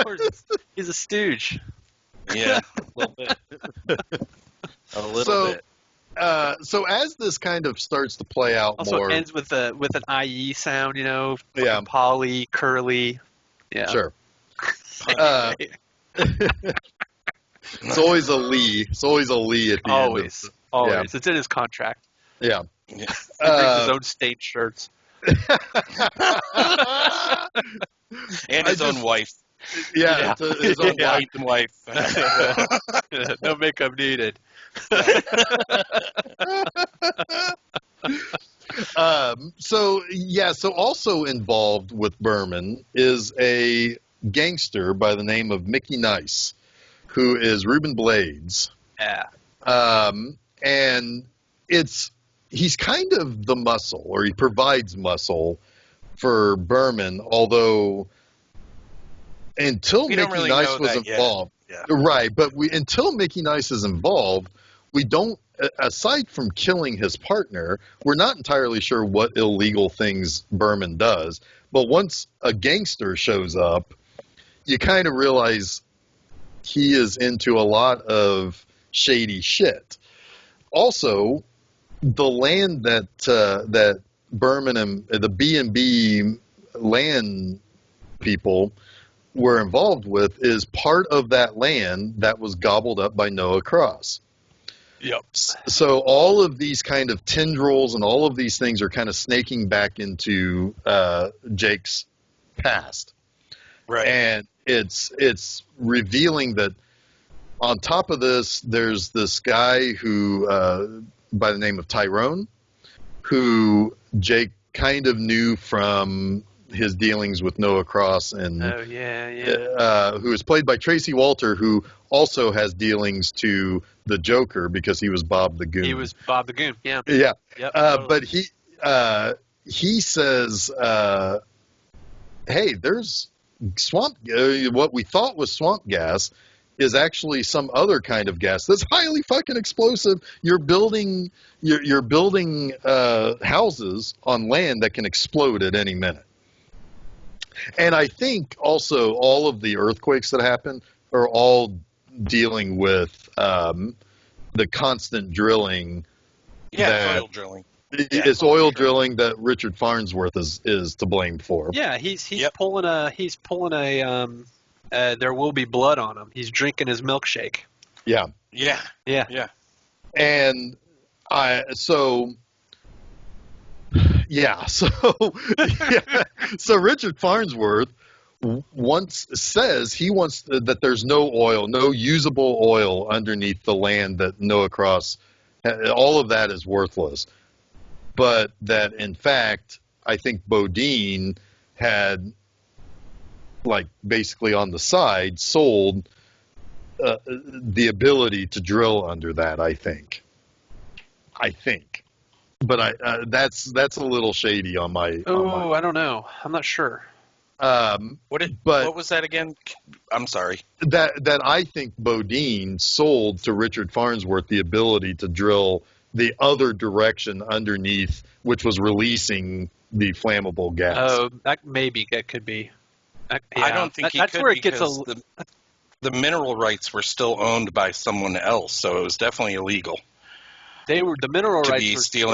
course, he's a stooge. Yeah, a little bit. A little bit. So as this kind of starts to play out also more, ends with an IE sound, you know. Yeah. Polly, Curly. Yeah. Sure. It's always a Lee. It's always a Lee at the end. Always. Yeah. It's in his contract. Yeah. He brings his own stained shirts. And his own wife. Yeah. His own wife. No makeup needed. So also involved with Berman is a gangster by the name of Mickey Nice, who is Reuben Blades. Yeah. And he's kind of the muscle, or he provides muscle for Berman, although until We don't Mickey really Nice know was that yet. involved, Yeah. right? But until Mickey Nice is involved, we don't. Aside from killing his partner, we're not entirely sure what illegal things Berman does. But once a gangster shows up, you kind of realize he is into a lot of shady shit. Also, the land that Berman and the B&B land people were involved with is part of that land that was gobbled up by Noah Cross. Yep. So all of these kind of tendrils and all of these things are kind of snaking back into Jake's past. Right. And it's revealing that on top of this, there's this guy who, by the name of Tyrone, who Jake kind of knew from his dealings with Noah Cross, and Oh yeah. who is played by Tracy Walter, who also has dealings to the Joker because he was Bob the Goon. He was Bob the Goon. Yeah. Yeah. Yep. Totally. But he says, hey, there's swamp. What we thought was swamp gas is actually some other kind of gas that's highly fucking explosive. You're building houses on land that can explode at any minute. And I think also all of the earthquakes that happen are all dealing with the constant drilling. Yeah, oil drilling. It's oil drilling that Richard Farnsworth is to blame for. Yeah, he's pulling a there will be blood on him. He's drinking his milkshake. Yeah. And so Richard Farnsworth once says he wants that there's no oil, no usable oil underneath the land that Noah Cross, all of that is worthless. But that in fact, I think Bodine had, like, basically on the side sold the ability to drill under that. I think, but that's a little shady on my. Oh, I don't know. I'm not sure. What was that again? I'm sorry. That I think Bodine sold to Richard Farnsworth the ability to drill the other direction underneath, which was releasing the flammable gas. Oh, that could be. Yeah. I don't think that's could, where it because gets the mineral rights were still owned by someone else, so it was definitely illegal. the mineral to rights be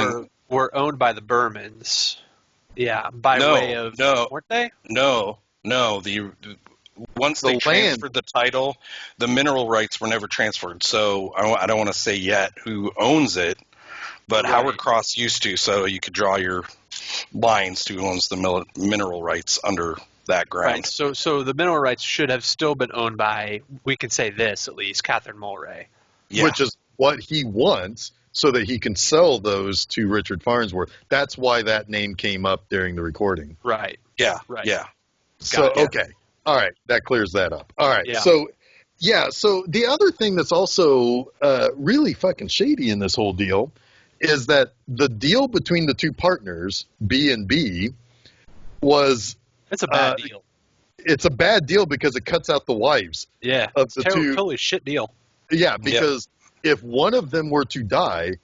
were owned by the Bermans. Yeah, weren't they? No. Once they transferred the title, the mineral rights were never transferred. So I don't want to say yet who owns it, but Right. Howard Cross used to, so you could draw your lines to who owns the mineral rights under that ground. Right. So the mineral rights should have still been owned by, we can say this at least, Catherine Mulray. Yeah. Which is what he wants, so that he can sell those to Richard Farnsworth. That's why that name came up during the recording. Right. Yeah. Right. Yeah. So, Gotcha. okay. All right. That clears that up. All right. Yeah. So the other thing that's also really fucking shady in this whole deal is that the deal between the two partners, B and B, was... It's a bad deal. It's a bad deal because it cuts out the wives. Yeah. Of It's the a two. totally shit deal. Yeah, because if one of them were to die,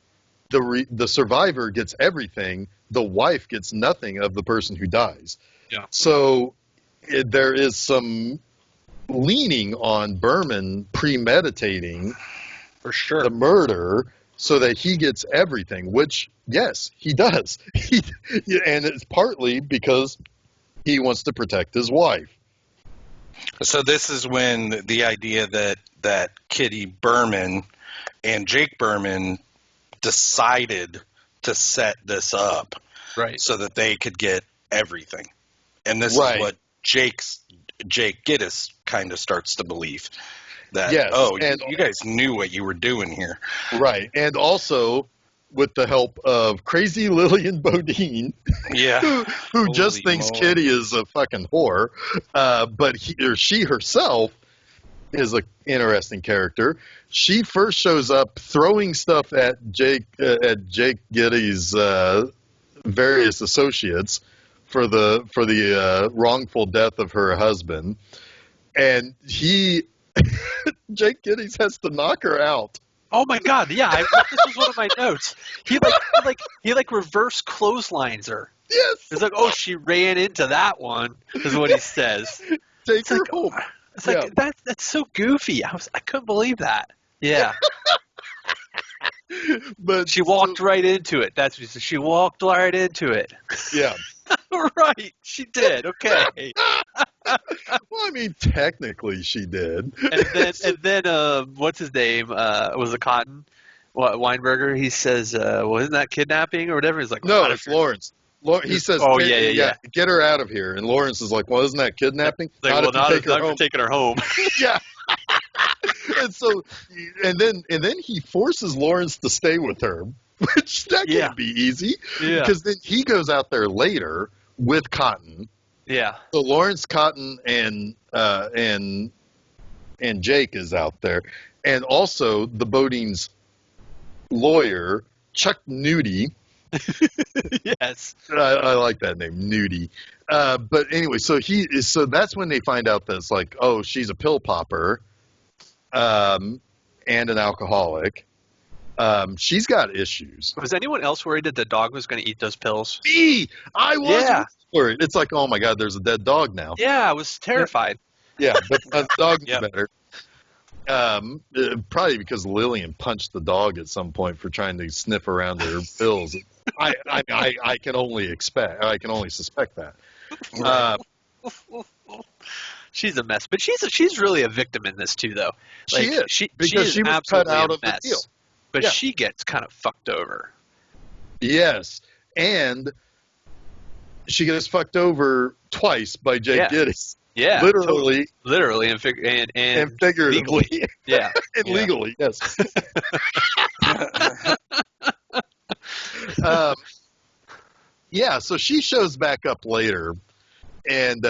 the survivor gets everything. The wife gets nothing of the person who dies. Yeah. So there is some leaning on Berman premeditating For sure. the murder so that he gets everything, which, yes, he does. And it's partly because he wants to protect his wife. So this is when the idea that Kitty Berman and Jake Berman decided to set this up Right. so that they could get everything. And this Right. is what Jake Gittes kind of starts to believe. That, Yes, and- you guys knew what you were doing here. Right. And also, with the help of crazy Lillian Bodine, Yeah. who just Holy thinks moly. Kitty is a fucking whore, but she herself is an interesting character. She first shows up throwing stuff at Jake Gittes' various associates for the wrongful death of her husband, and Jake Gittes has to knock her out. Oh my God! Yeah, this was one of my notes. He reverse clotheslines her. Yes, It's like, oh, she ran into that one, is what he says. take her home. It's like that's so goofy. I couldn't believe that. Yeah, But she walked right into it. That's what he said. She walked right into it. yeah. Right, she did. Okay. Well, I mean, technically she did. And then what's his name? Was it Cotton? Weinberger? He says, wasn't that kidnapping or whatever? He's like, No, it's Lawrence. He says, oh, yeah. get her out of here. And Lawrence is like, well, isn't that kidnapping? Like, Not if you take her home. taking her home. Yeah. and then he forces Lawrence to stay with her, which that can't be easy. Yeah. Because then he goes out there later with Cotton. Yeah. So Lawrence, Cotton, and Jake is out there, and also the Bodine's lawyer, Chuck Nudie. Yes. I like that name, Nudie. But anyway, so that's when they find out that it's like, oh, she's a pill popper, and an alcoholic. She's got issues. Was anyone else worried that the dog was going to eat those pills? Me, I was worried. It's like, oh my God, there's a dead dog now. Yeah, I was terrified. Yeah, but the dog's better. Probably because Lillian punched the dog at some point for trying to sniff around her pills. I can only suspect that. She's a mess, but she's really a victim in this too, though. Like, she is she was cut absolutely out a of mess, the deal. but she gets kind of fucked over. Yes, and she gets fucked over twice by Jake Gittes. Yeah, literally and figuratively. legally. Yeah, and legally, yes. So she shows back up later, and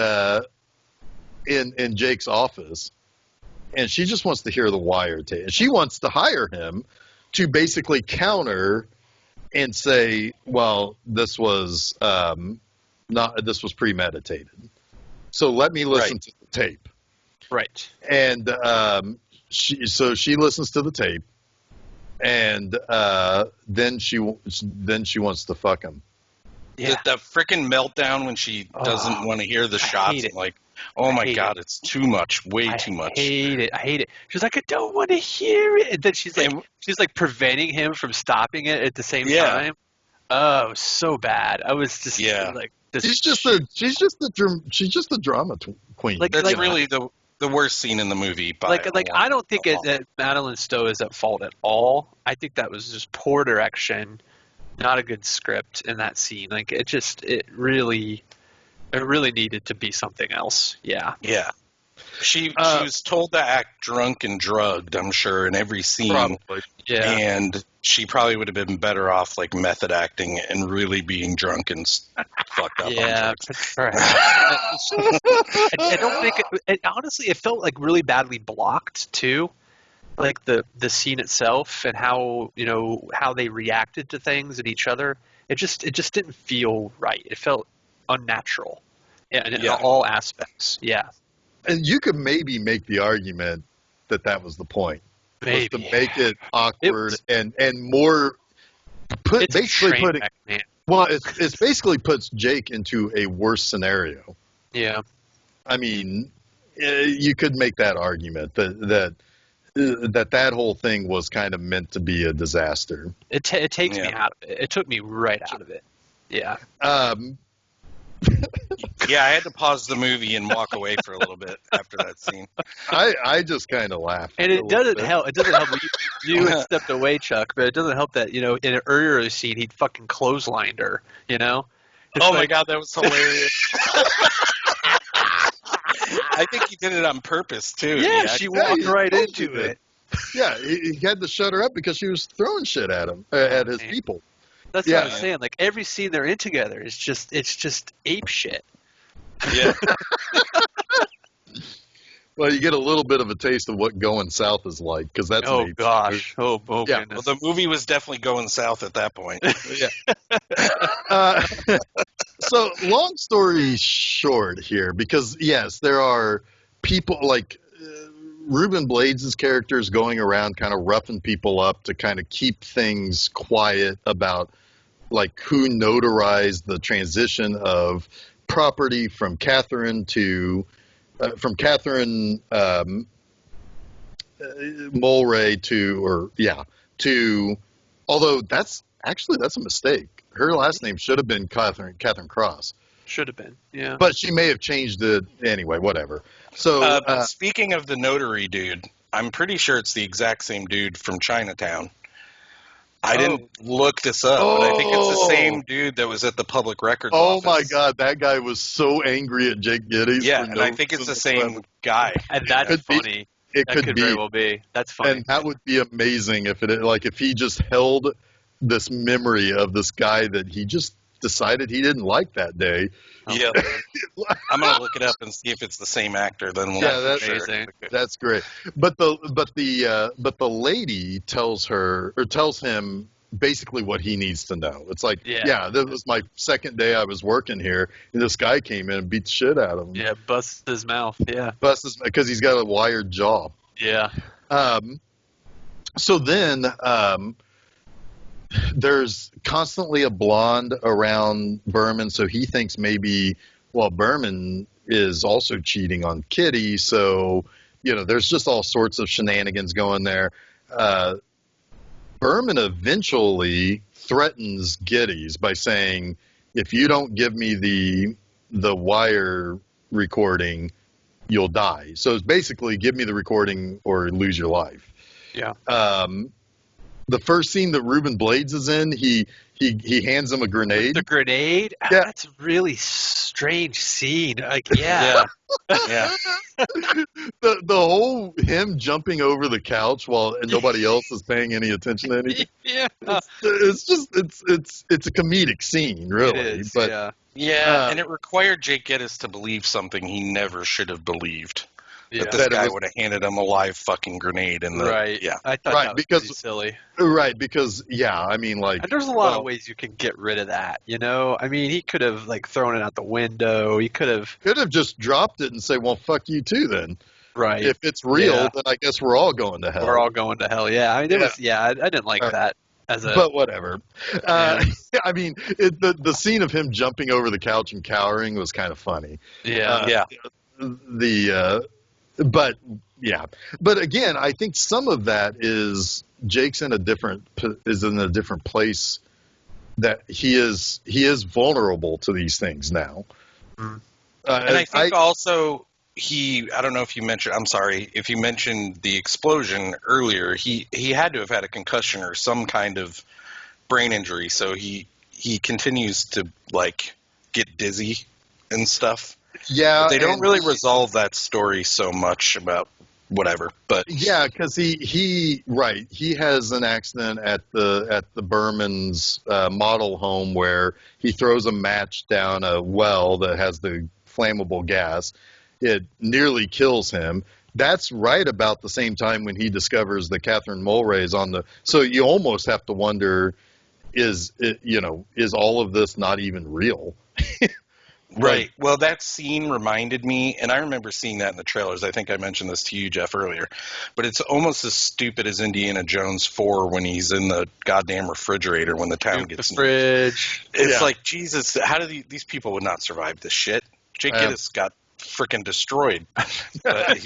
in Jake's office, and she just wants to hear the wiretap. She wants to hire him to basically counter and say, well, this was premeditated. So let me listen to the tape. Right. And she listens to the tape, and then she wants to fuck him. Yeah. The freaking meltdown when she doesn't want to hear the shots. Like, oh my God, it's too much, way too much. I hate it. She's like, I don't want to hear it. And then she's like preventing him from stopping it at the same time. Oh, so bad. I was just like, she's just a drama queen. That's really the worst scene in the movie. I don't think that Madeline Stowe is at fault at all. I think that was just poor direction, not a good script in that scene. Like it really needed to be something else. Yeah. Yeah. She was told to act drunk and drugged, I'm sure, in every scene. Probably. Yeah. And she probably would have been better off like method acting and really being drunk and fucked up. Yeah. I don't think honestly, it felt like really badly blocked too. Like the scene itself and how they reacted to things and each other. It just didn't feel right. It felt unnatural. In all aspects. Yeah. And you could maybe make the argument that was the point. Maybe. Was to make it awkward and more it basically puts Jake into a worse scenario. Yeah. I mean, you could make that argument that whole thing was kind of meant to be a disaster. It takes me out of it. It took me right out of it. Yeah. Yeah, I had to pause the movie and walk away for a little bit after that scene. I just kind of laughed. And it doesn't help. It doesn't help. You had stepped away, Chuck, but it doesn't help that in an earlier scene he fucking clotheslined her. My God, that was hilarious. I think he did it on purpose too. Yeah, she walked right into it. Yeah, he had to shut her up because she was throwing shit at him, at his man. people. That's Yeah. what I'm saying. Like every scene they're in together is just ape shit. Yeah. Well, you get a little bit of a taste of what going south is like, because that's an Oh ape gosh. Oh Yeah. goodness. Well, the movie was definitely going south at that point. movie. Yeah. So, long story short here, because yes, there are people like Ruben Blades' characters going around kind of roughing people up to kind of keep things quiet about like who notarized the transition of property from Catherine Mulray to, although that's a mistake. Her last name should have been Catherine Cross, Should have been. Yeah. but she may have changed it anyway. Whatever. So Speaking of the notary dude, I'm pretty sure it's the exact same dude from Chinatown. I didn't look this up, but I think it's the same dude that was at the public records office. my God, that guy was so angry at Jake Gittes. Yeah, for and no I think it's reason the same whatsoever. guy. And that's Could be. funny. It That could be. very well be. That's funny. And that would be amazing if if he just held this memory of this guy that he just decided he didn't like that day. Yeah, I'm gonna look it up and see if it's the same actor. Then we'll Yeah, know that's for sure. amazing. That's great. But the lady tells him basically what he needs to know. It's like, Yeah. that was my second day I was working here, and this guy came in and beat the shit out of him. Yeah, busts his mouth. Yeah. Because he's got a wired jaw. Yeah. So then there's constantly a blonde around Berman, so he thinks maybe, well, Berman is also cheating on Kitty, so, there's just all sorts of shenanigans going there. Berman eventually threatens Gittes by saying, if you don't give me the wire recording, you'll die. So it's basically, give me the recording or lose your life. Yeah. The first scene that Ruben Blades is in, he hands him a grenade. The grenade? Oh, Yeah. that's a really strange scene. Like, yeah. Yeah. The whole him jumping over the couch while nobody else is paying any attention to anything. Yeah. It's a comedic scene, really. It is, but yeah. Yeah, and it required Jake Gittes to believe something he never should have believed. Yeah. That this guy would have handed him a live fucking grenade. Right. Yeah. I thought Right, that was because- pretty silly. right, because I mean, like, And there's a lot of ways you can get rid of that, I mean, he could have, like, thrown it out the window. He could have... could have just dropped it and say, well, fuck you too then. Right. If it's real, Yeah. then I guess we're all going to hell. We're all going to hell. Yeah. I mean, I didn't like that as a... But whatever. I mean, the scene of him jumping over the couch and cowering was kind of funny. yeah. But again, I think some of that is Jake's in a different place, that he is vulnerable to these things now. Mm. And I think also I don't know if you mentioned, I'm sorry, if you mentioned the explosion earlier, he had to have had a concussion or some kind of brain injury, so he continues to, like, get dizzy and stuff. Yeah, But they don't really resolve that story so much about whatever, but yeah, because he has an accident at the Berman's model home where he throws a match down a well that has the flammable gas. It nearly kills him. That's right about the same time when he discovers that Catherine Mulray is on the. So you almost have to wonder, is all of this not even real? Right. Well, that scene reminded me, and I remember seeing that in the trailers. I think I mentioned this to you, Jeff, earlier. But it's almost as stupid as Indiana Jones 4 when he's in the goddamn refrigerator when the town gets the fridge. It's like, Jesus, how do these people would not survive this shit? Jake Gittes got freaking destroyed, but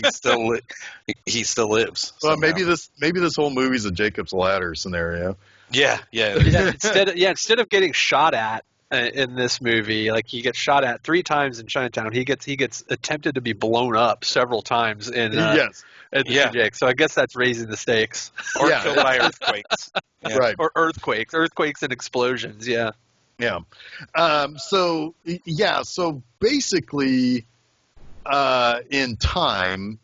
he still lives. Well, somehow. maybe this whole movie's a Jacob's Ladder scenario. Yeah. Instead of getting shot at in this movie, like, he gets shot at 3 times in Chinatown. He gets attempted to be blown up several times in Yes. Jake. So I guess that's raising the stakes. Or killed by earthquakes. Yeah. Right. Or earthquakes and explosions. Yeah. Yeah. So basically, in time,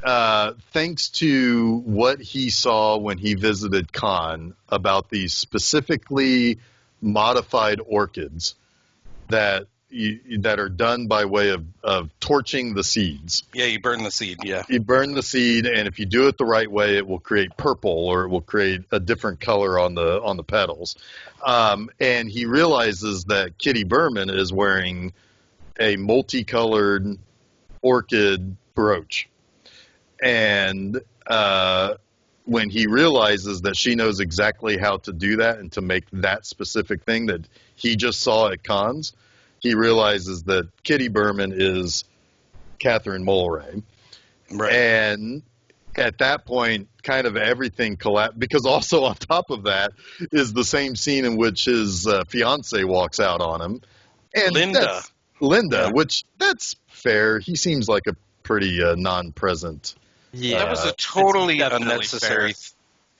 thanks to what he saw when he visited Cannes about these specifically modified orchids that that are done by way of torching the seeds. Yeah, you burn the seed. Yeah. You burn the seed, and if you do it the right way, it will create purple, or it will create a different color on the petals. And he realizes that Kitty Berman is wearing a multicolored orchid brooch. And when he realizes that she knows exactly how to do that and to make that specific thing that he just saw at Cannes, he realizes that Kitty Berman is Catherine Mulray. Right. And at that point, kind of everything collapsed, because also on top of that is the same scene in which his fiance walks out on him. And Linda. Linda, Yeah. which that's fair. He seems like a pretty non-present. Yeah, That was a it's totally definitely unnecessary fair.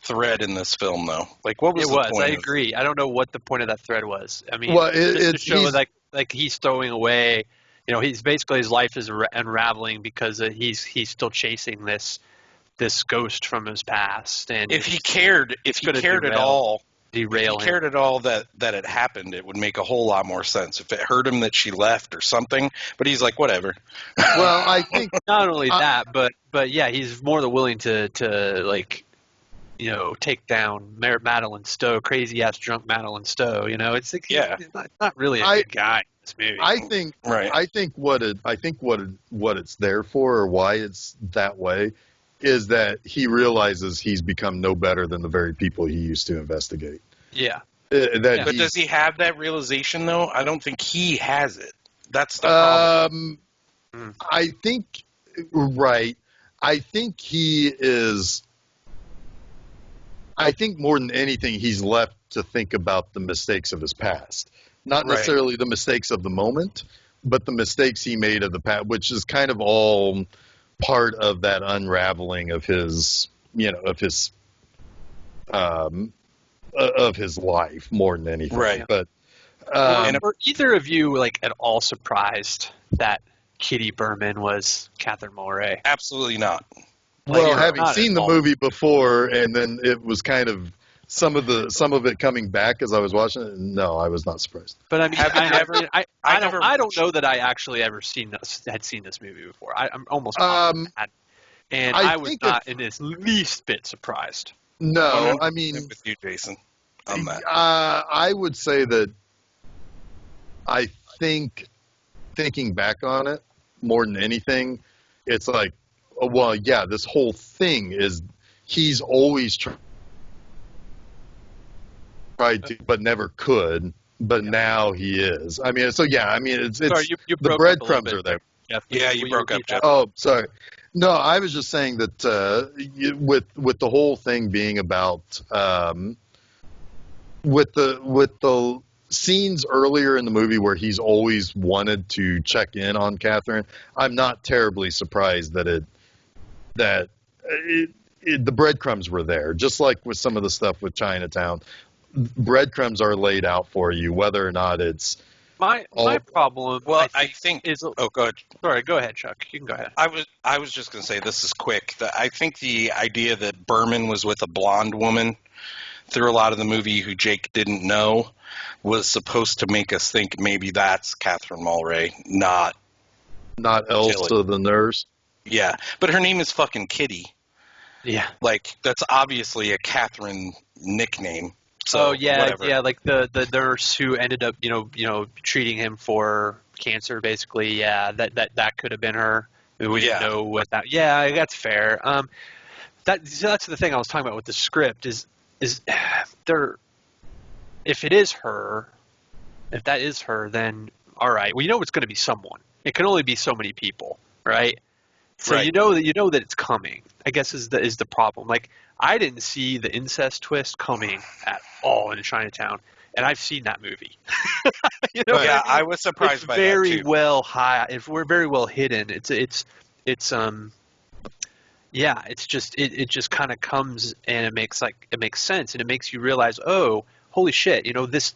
thread in this film, though. Like, what was It the was. point? I agree. I don't know what the point of that thread was. I mean, Well, just to show he's- like he's throwing away. You know, he's basically his life is unraveling because he's still chasing this ghost from his past. And If he cared, gonna at derail all, derail if he him. cared at all that it happened, it would make a whole lot more sense. If it hurt him that she left or something, but he's like, whatever. Well, I think Not only that, but yeah, he's more than willing to like, you know, take down Madeline Stowe, crazy ass drunk Madeline Stowe. You know, it's like Yeah. he's not really a good guy in this movie. I think Right. I think what it's there for, or why it's that way, is that he realizes he's become no better than the very people he used to investigate. Yeah. That But he's- does he have that realization, though? I don't think he has it. That's the problem. I think, right. I think he is. I think more than anything, he's left to think about the mistakes of his past. Not Right. necessarily the mistakes of the moment, but the mistakes he made of the past, which is kind of all part of that unraveling of his, of his life more than anything. Right. But Were either of you like at all surprised that Kitty Berman was Catherine Mulray? Absolutely not. well, Like, having not at seen the all. movie before, and then it was kind of some of it coming back as I was watching it. No, I was not surprised. But I mean, Have you I never- don't know that I actually ever had seen this movie before. I'm almost Um, positive I had. And I I was think not in the least bit surprised. No, 100% I mean, with you, Jason, on that. I would say that I think, thinking back on it more than anything, it's like, well, yeah, this whole thing is he's always tried to, but never could. But now he is. I mean, so yeah, I mean, it's Sorry, you the broke up a little breadcrumbs bit are there. Jeff. Yeah, you Will broke up, repeat Jeff. that? Oh, sorry. No, I was just saying that with the whole thing being about with the scenes earlier in the movie where he's always wanted to check in on Catherine, I'm not terribly surprised that the breadcrumbs were there, just like with some of the stuff with Chinatown. Breadcrumbs are laid out for you, whether or not it's My problem. Well, I think. is. Oh, go ahead. Sorry, go ahead, Chuck. You can go ahead. I was just going to say, this is quick. I think the idea that Berman was with a blonde woman through a lot of the movie who Jake didn't know was supposed to make us think maybe that's Catherine Mulray, not. Elsa the nurse. Yeah, but her name is fucking Kitty. Yeah. Like, that's obviously a Catherine nickname. So, Oh yeah, whatever. yeah, like the nurse who ended up, you know, treating him for cancer, basically. Yeah, that could have been her. We didn't know what that. Yeah, that's fair. That's the thing I was talking about with the script is there. If it is her, if that is her, then all right. Well, you know it's going to be someone. It can only be so many people, right? So Right. you know that it's coming. I guess is the problem. Like I didn't see the incest twist coming at all in Chinatown, and I've seen that movie. You know, what Yeah, I mean? I was surprised It's by very that too. well high. If we're very well hidden, yeah, it's just it just kind of comes and it makes sense and it makes you realize, oh, holy shit, you know, this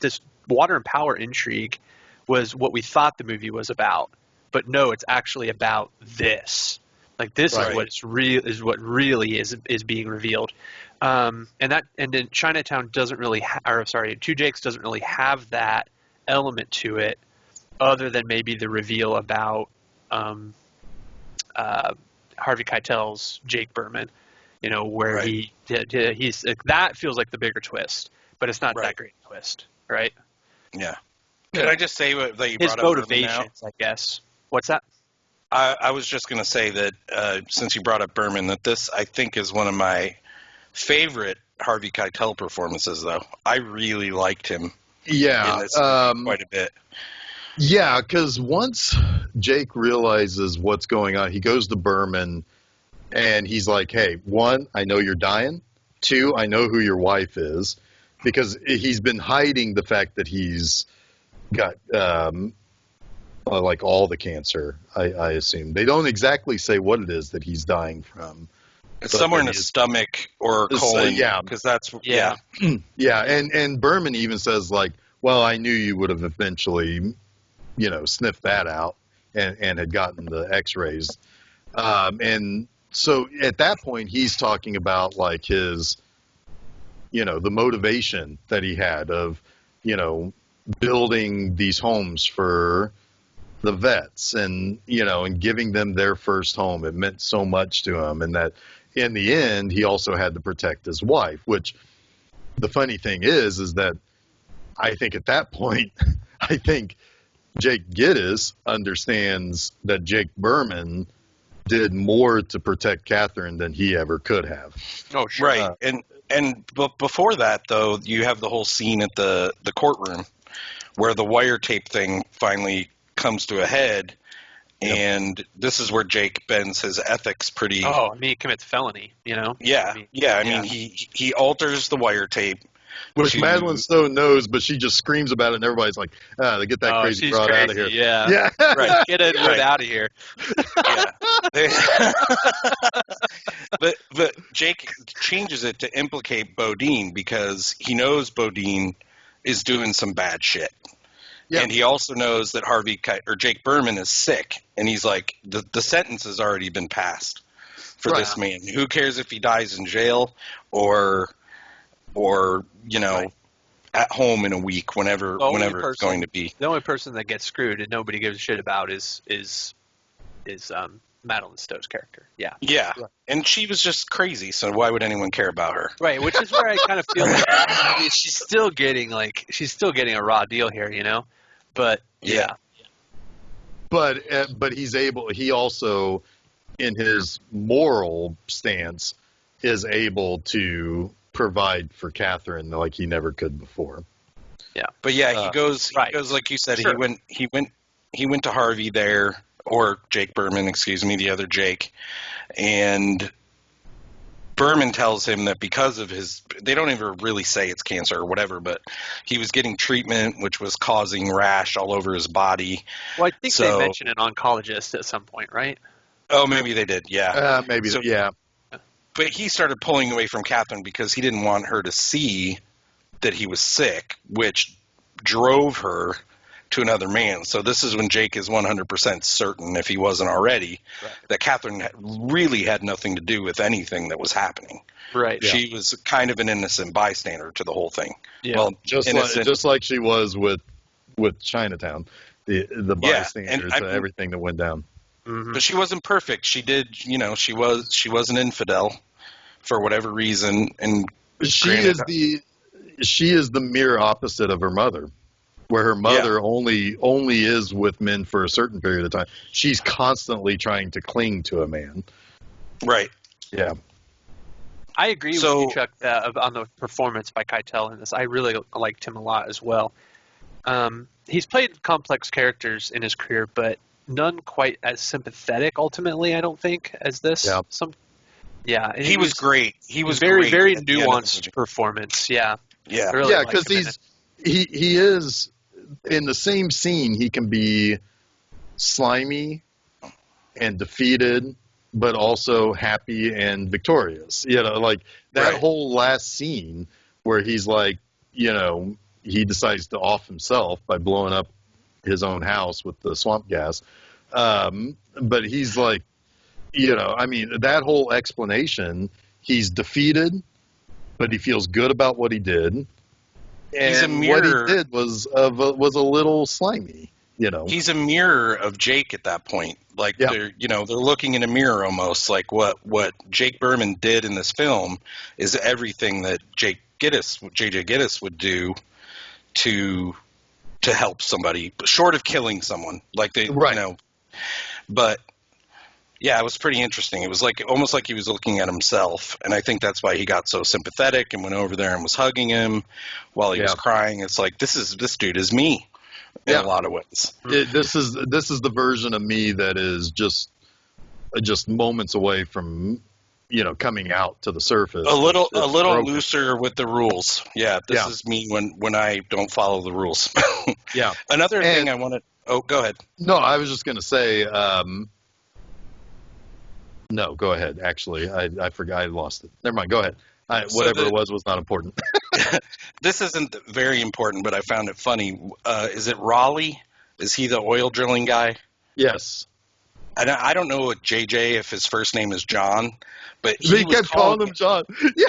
water and power intrigue was what we thought the movie was about, but no, it's actually about this. Like this Right. is what really is being revealed. And then Chinatown doesn't really, Two Jakes doesn't really have that element to it, other than maybe the reveal about Harvey Keitel's Jake Berman. Where Right. he's that feels like the bigger twist, but it's not Right. that great a twist, right? Yeah. Could I just say that you His brought up Berman now? motivations, I guess. What's that? I was just going to say that since you brought up Berman, that this, I think, is one of my favorite Harvey Keitel performances, though. I really liked him in Yeah. this movie quite a bit. Yeah, because once Jake realizes what's going on, he goes to Berman and he's like, hey, one, I know you're dying. Two, I know who your wife is, because he's been hiding the fact that he's got like all the cancer, I assume. They don't exactly say what it is that he's dying from. It's somewhere in his stomach or colon. Yeah. Because that's, Yeah. Yeah, and Berman even says, like, well, I knew you would have eventually, sniffed that out and had gotten the x-rays. And so at that point, he's talking about, like, his, the motivation that he had of, building these homes for the vets and, and giving them their first home. It meant so much to him. And that in the end, he also had to protect his wife, which the funny thing is that I think at that point, I think Jake Gittes understands that Jake Berman did more to protect Catherine than he ever could have. Oh, sure. Right. But before that, though, you have the whole scene at the courtroom where the wire tape thing finally comes to a head. Yep. And this is where Jake bends his ethics pretty. Oh, he commits felony, Yeah. I mean, he alters the wire tape. Which Madeline Stone knows, but she just screams about it, and everybody's like, get that crazy broad out of here. Yeah. Right. Get Edward out of here. Yeah. But Jake changes it to implicate Bodine because he knows Bodine is doing some bad shit. Yeah. And he also knows that Jake Berman is sick, and he's like, the sentence has already been passed for this man. Who cares if he dies in jail or at home in a week, whenever it's going to be. The only person that gets screwed and nobody gives a shit about is Madeline Stowe's character. Yeah. Yeah. And she was just crazy, so why would anyone care about her? Right, which is where I kind of feel like she's still getting a raw deal here, But yeah. But he also, in his moral stance, is able to provide for Catherine like he never could before. Yeah. But yeah, he goes like you said, sure. he went to Harvey there, or Jake Berman, excuse me, the other Jake, and Berman tells him that because of they don't even really say it's cancer or whatever, but he was getting treatment which was causing rash all over his body. Well, I think they mentioned an oncologist at some point, right? Oh, maybe they did, yeah. Maybe, yeah. But he started pulling away from Catherine because he didn't want her to see that he was sick, which drove her to another man. So this is when Jake is 100% certain, if he wasn't already, that Catherine really had nothing to do with anything that was happening. Right. She was kind of an innocent bystander to the whole thing. Yeah. Well, just like she was with Chinatown, the bystander to everything that went down. Mm-hmm. But she wasn't perfect. She did, she was an infidel for whatever reason, and she is the mere opposite of her mother, where her mother only is with men for a certain period of time. She's constantly trying to cling to a man. Right. Yeah. I agree with you, Chuck, on the performance by Keitel in this. I really liked him a lot as well. He's played complex characters in his career, but none quite as sympathetic ultimately, I don't think, as this. Yeah. And he was great. He was very, very nuanced performance. Yeah. Yeah. Really because he is in the same scene. He can be slimy and defeated, but also happy and victorious. Like that whole last scene where he's like, he decides to off himself by blowing up his own house with the swamp gas. But he's like, I mean, that whole explanation, he's defeated, but he feels good about what he did. He's a And what he mirror. did was a little slimy, He's a mirror of Jake at that point. Like Yeah. they're looking in a mirror almost. Like what Jake Berman did in this film is everything that JJ Gittes would do to help somebody, short of killing someone. Like Right. But yeah, it was pretty interesting. It was almost like he was looking at himself, and I think that's why he got so sympathetic and went over there and was hugging him while he was crying. It's like this dude is me in a lot of ways. This is the version of me that is just moments away from coming out to the surface. A little broken. looser with the rules. Yeah, this is me when I don't follow the rules. Yeah. Another thing I wanted. Oh, go ahead. No, I was just going to say. No, go ahead. Actually, I forgot. I lost it. Never mind. Go ahead. Whatever it was not important. This isn't very important, but I found it funny. Is it Raleigh? Is he the oil drilling guy? Yes. I don't know what JJ if his first name is John, but He kept calling him John. Yeah.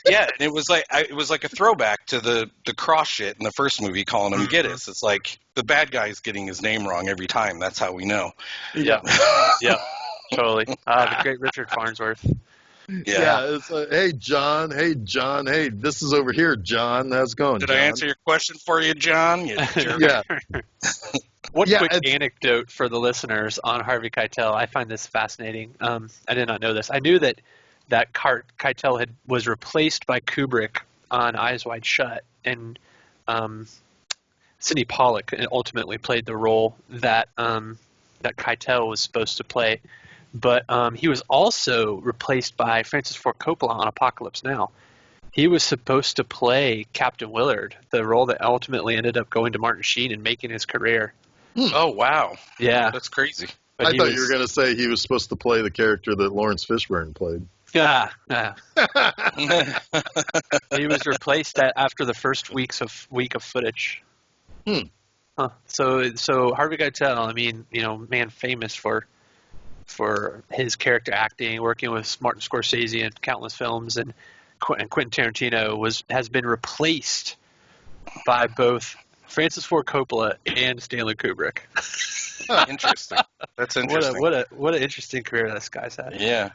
Yeah, and it was like a throwback to the cross shit in the first movie, calling him Gittes. It's like the bad guy's getting his name wrong every time. That's how we know. Yeah. Yeah. Totally. The great Richard Farnsworth. Yeah. It's like, hey John, hey, this is over here, John. How's it going? Did John? I answer your question for you, John? You jerk. Yeah. One quick anecdote for the listeners on Harvey Keitel. I find this fascinating. I did not know this. I knew that Keitel was replaced by Kubrick on Eyes Wide Shut, and Sidney Pollack ultimately played the role that Keitel was supposed to play. But he was also replaced by Francis Ford Coppola on Apocalypse Now. He was supposed to play Captain Willard, the role that ultimately ended up going to Martin Sheen and making his career. Oh, wow. Yeah. That's crazy. But I thought you were going to say he was supposed to play the character that Lawrence Fishburne played. Yeah. He was replaced after the first week of footage. Huh. So Harvey Keitel, I mean, man famous for his character acting, working with Martin Scorsese in countless films, and Quentin Tarantino has been replaced by both Francis Ford Coppola and Stanley Kubrick. Interesting. That's interesting. What an interesting career this guy's had. Yeah.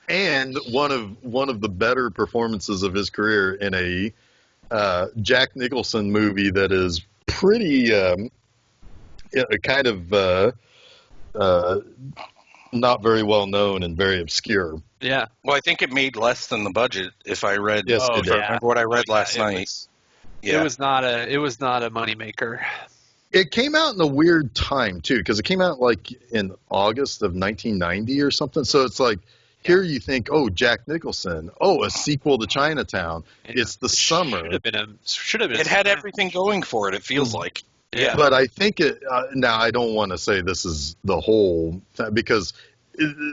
And one of the better performances of his career in a Jack Nicholson movie that is pretty kind of not very well known and very obscure. Yeah. Well, I think it made less than the budget. If I read, Yes, it did. remember what I read last night. It was not a moneymaker. It came out in a weird time too, because it came out like in August of 1990 or something. So it's like here you think, oh, Jack Nicholson, a sequel to Chinatown. It's the summer. Should have been. It had everything going for it. It feels like. Yeah. But I think now I don't want to say this is the whole, because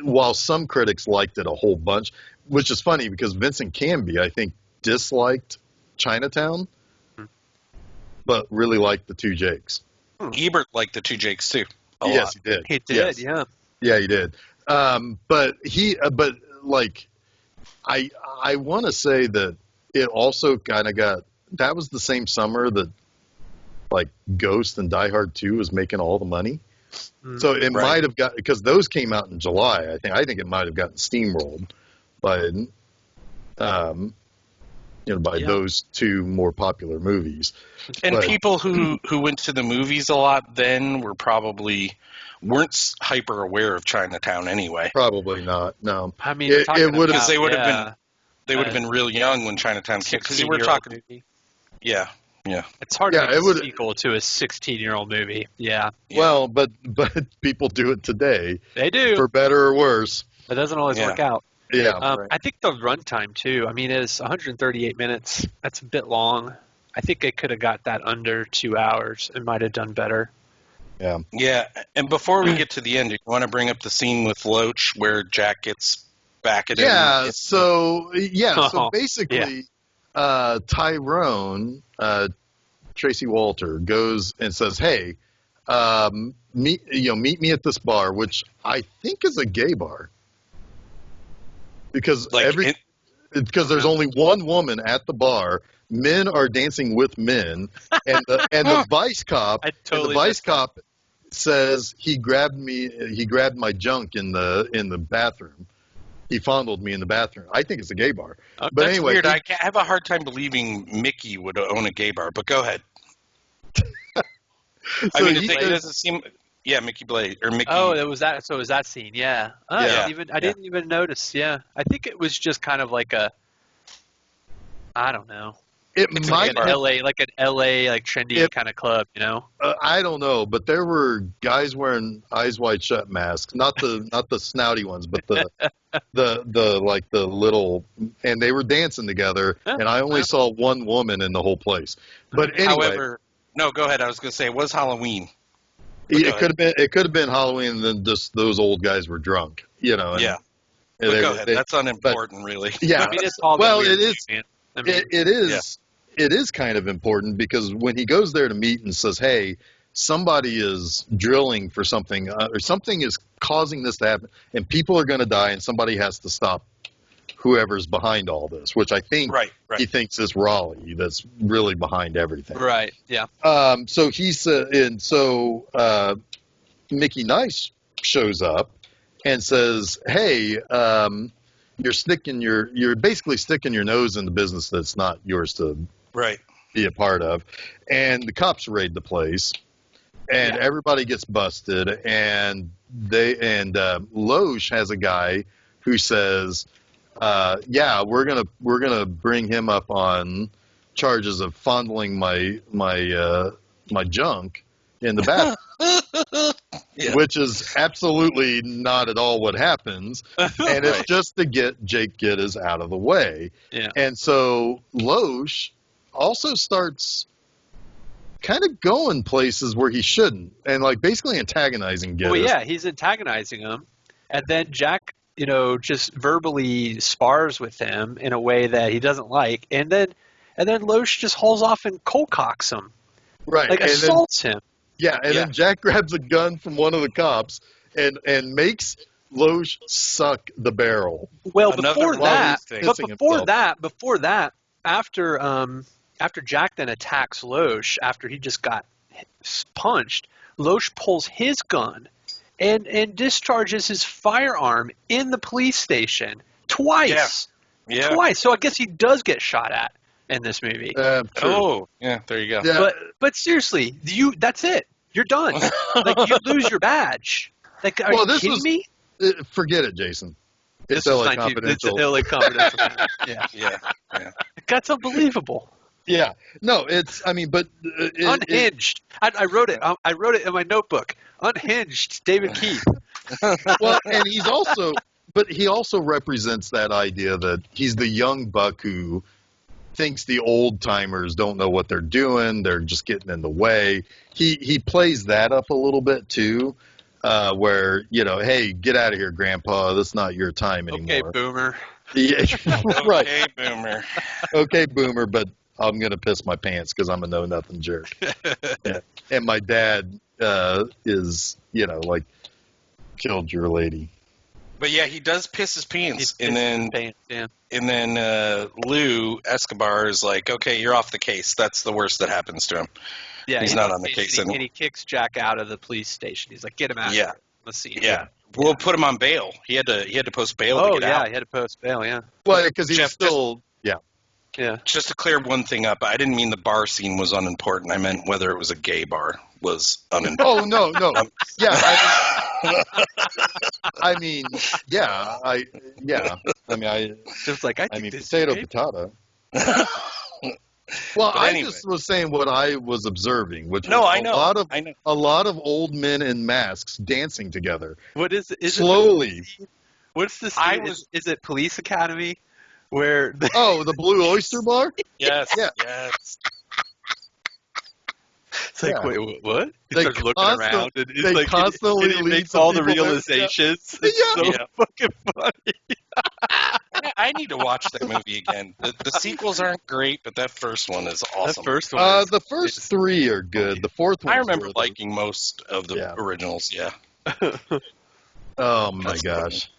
while some critics liked it a whole bunch, which is funny because Vincent Canby, I think, disliked Chinatown, but really liked the Two Jakes. Ebert liked the Two Jakes too. Yes, he did. He did, yes. yeah. Yeah, he did. But I want to say that it also kind of that was the same summer that like Ghost and Die Hard 2 was making all the money. So it might have got, because those came out in July, I think it might have gotten steamrolled by those two more popular movies. And people who went to the movies a lot then weren't hyper aware of Chinatown anyway. Probably not. No. I mean, it would have. They would have been real young when Chinatown came. Because we're talking. Movie. Yeah. It's hard to make a sequel to a 16-year-old movie. Yeah. Well, but people do it today. They do. For better or worse. It doesn't always work out. Yeah. I think the runtime too. I mean, it's 138 minutes. That's a bit long. I think they could have got that under 2 hours. It might have done better. Yeah. Yeah. And before we get to the end, do you want to bring up the scene with Loach where Jack gets back at him? Yeah. So basically, Tyrone, Tracy Walter, goes and says, "Hey, meet me at this bar," which I think is a gay bar. because Like, because there's only one woman at the bar. Men are dancing with men, and the vice cop I totally and the vice missed that. cop says he grabbed my junk in the bathroom. He fondled me in the bathroom. I think it's a gay bar. Okay. But that's anyway, weird. I have a hard time believing Mickey would own a gay bar, but go ahead. I mean, it doesn't seem. Yeah, Mickey Blade or Mickey. Oh, it was that. So it was that scene. Yeah. Oh, Yeah. I didn't even notice. Yeah. I think it was just kind of like I don't know. it It's might like an LA like trendy kind of club, you know? I don't know, but there were guys wearing eyes wide shut masks, not the snouty ones, but the like the little, and they were dancing together, and I only saw one woman in the whole place. But anyway, However, no, go ahead. I was going to say it was Halloween. it could have been Halloween, and then just those old guys were drunk, you know. And, Yeah. and But go ahead. That's unimportant, really. Yeah. I mean, it's all Well, weird, it is. man. I mean, It is. It is kind of important because when he goes there to meet and says, "Hey, somebody is drilling for something, or something is causing this to happen, and people are going to die, and somebody has to stop whoever's behind all this," which I think Right. he thinks is Raleigh that's really behind everything. right. Yeah. So Mickey Nice shows up and says, "Hey, you're basically sticking your nose in the business that's not yours to Right. be a part of," and the cops raid the place, and everybody gets busted, and Loesch has a guy who says, "Yeah, we're gonna bring him up on charges of fondling my junk in the bathroom." Yeah. Which is absolutely not at all what happens, and it's just to get Jake Gittes out of the way. Yeah. And so Loesch also starts kind of going places where he shouldn't, and like basically antagonizing Gittes. Well, yeah, he's antagonizing him, and then Jack, just verbally spars with him in a way that he doesn't like, and then Loesch just hauls off and cold cocks him, Right. like and assaults him. then Jack grabs a gun from one of the cops and makes Loesch suck the barrel. Well, Another before one that, thing. but Pissing before that, after Jack then attacks Loesch after he just got punched, Loesch pulls his gun and discharges his firearm in the police station twice. Yeah. Twice. So I guess he does get shot at in this movie. True. Oh, yeah. There you go. Yeah. But seriously, that's it. You're done. Like, you lose your badge. Like, are you kidding me? Forget it, Jason. It's This is LA 19 Confidential. It's LA Confidential. Yeah. Yeah. That's unbelievable. Yeah. No, it's. I mean, but Unhinged. I wrote it. I wrote it in my notebook. Unhinged. David Keith. Well, and he also represents that idea that he's the young buck who thinks the old timers don't know what they're doing. They're just getting in the way. He plays that up a little bit too, where hey, get out of here, Grandpa. That's not your time anymore. Okay, boomer. Yeah, right. Okay, boomer. Okay, boomer, but I'm gonna piss my pants because I'm a know nothing jerk. Yeah. And my dad is like killed your lady. But yeah, he does piss his pants, He's and then pissing his pants, and then Lou Escobar is like, "Okay, you're off the case." That's the worst that happens to him. yeah. He's not on the case and anymore. he kicks Jack out of the police station. He's like, "Get him out." Yeah. Of here. Let's see. Yeah, we'll put him on bail. He had to post bail Oh to get yeah, out. he had to post bail. Yeah. Well, because he was Jeff, still. Yeah. Just to clear one thing up, I didn't mean the bar scene was unimportant. I meant whether it was a gay bar was unimportant. Oh no. Yeah. I mean, yeah. I Just like I mean, think this potato, is great. potato. Well, But I anyway. just was saying what I was observing, which No, was I know. I know. a lot of old men in masks dancing together What is it? Is slowly. What's the scene? I was- Is it Police Academy where Oh, the Blue Oyster Bar? Yes. Yeah. Yes. it's like, Yeah. wait, what? He They starts looking constant- around and it's they like constantly and he leave makes some all the people there. realizations. Yeah. It's so Yeah. fucking funny. I need to watch that movie again. The sequels aren't great, but that first one is awesome. That first one. The first three are good. The fourth one. I remember liking most of the originals. Yeah. Oh my That's gosh.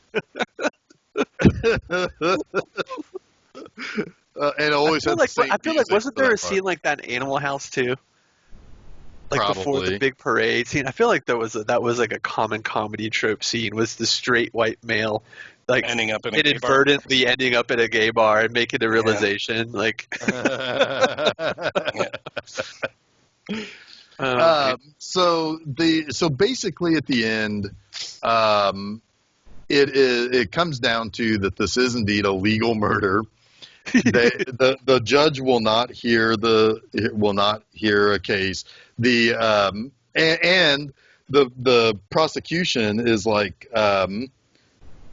And always had the same I feel like music wasn't for there that a part. scene like that in Animal House too? Like before the Probably. big parade scene. I feel like that was like a common comedy trope scene was the straight white male like Ending up in a gay bar. inadvertently ending up in a gay bar and making the realization like So basically at the end, it comes down to that this is indeed a legal murder. The judge will not hear a case. And the prosecution is like,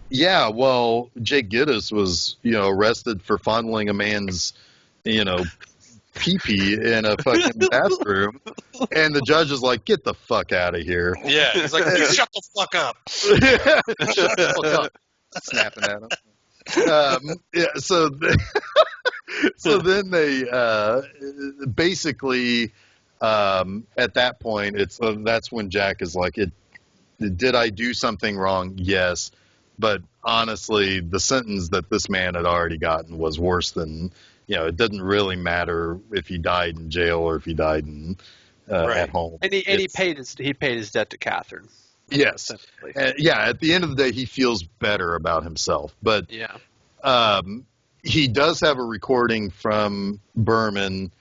yeah, well, Jake Gittes was arrested for fondling a man's pee-pee in a fucking bathroom, and the judge is like, get the fuck out of here. Yeah, he's like, you shut the fuck up. Shut the fuck up. Snapping at him. Yeah, so then they basically at that point that's when Jack is like, did I do something wrong? Yes, but honestly the sentence that this man had already gotten was worse than it didn't really matter if he died in jail or if he died in at home. And he paid his debt to Catherine. Yes. Yeah, at the end of the day he feels better about himself, but yeah. He does have a recording from Berman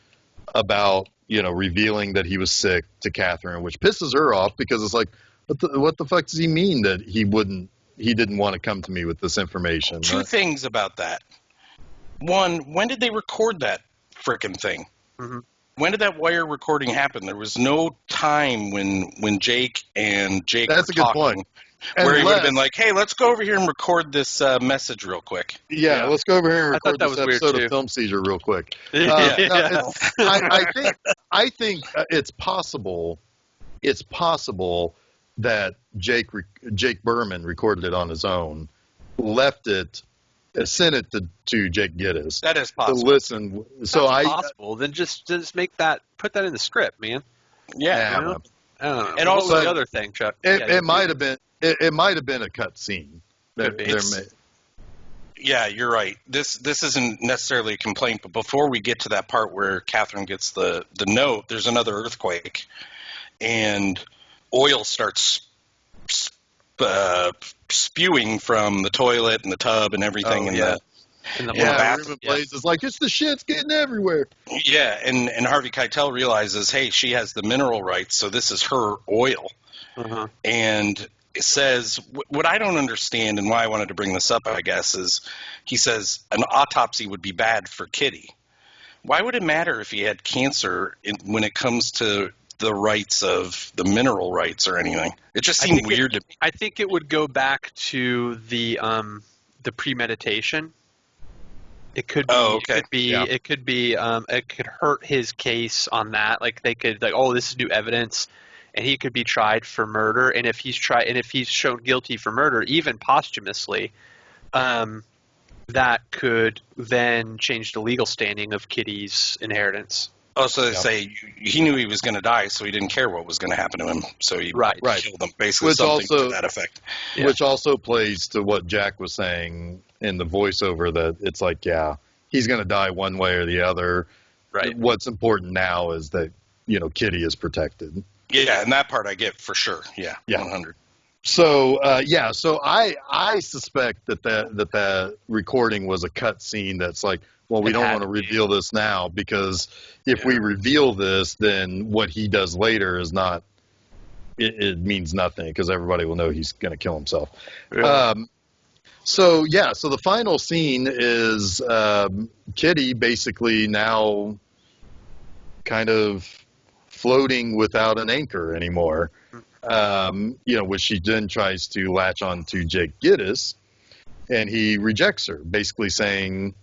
about, revealing that he was sick to Catherine, which pisses her off because it's like, what the fuck does he mean that he didn't want to come to me with this information? Two things about that. One, when did they record that frickin' thing? Mm-hmm. When did that wire recording happen? There was no time when Jake were That's a good talking. point. Where he would have been like, hey, let's go over here and record this message real quick. Yeah, let's go over here and record this episode of Film Seizure real quick. Yeah. I think it's possible that Jake Berman recorded it on his own, left it, sent it to Jake Gittes. That is possible. To listen. So That's possible. Then just put that in the script, man. Yeah. And also the other thing, Chuck. It might have been. It might have been a cut scene. Yeah, you're right. This isn't necessarily a complaint, but before we get to that part where Catherine gets the note, there's another earthquake, and oil starts spewing from the toilet and the tub and everything. The bathroom. It's like, it's the shit's getting everywhere. Yeah, and Harvey Keitel realizes, hey, she has the mineral rights, so this is her oil. Uh-huh. And it says, what I don't understand and why I wanted to bring this up, I guess, is he says an autopsy would be bad for Kitty. Why would it matter if he had cancer when it comes to the rights of the mineral rights or anything? It just seemed weird to me. I think it would go back to the premeditation. It could be. Oh, okay. It could hurt his case on that. Like they could this is new evidence, and he could be tried for murder. And if he's shown guilty for murder, even posthumously, that could then change the legal standing of Kitty's inheritance. Oh, so they say he knew he was going to die, so he didn't care what was going to happen to him. So he killed him, basically, something to that effect. Yeah. Which also plays to what Jack was saying in the voiceover, that it's like, he's going to die one way or the other. Right. What's important now is that, Kitty is protected. Yeah, and that part I get for sure. Yeah. 100. So, so I suspect that recording was a cut scene that's like, well, we don't want to reveal this now, because if we reveal this, then what he does later is not, it means nothing, because everybody will know he's going to kill himself. Yeah. So the final scene is Kitty basically now kind of floating without an anchor anymore, which she then tries to latch on to Jake Gittes, and he rejects her, basically saying,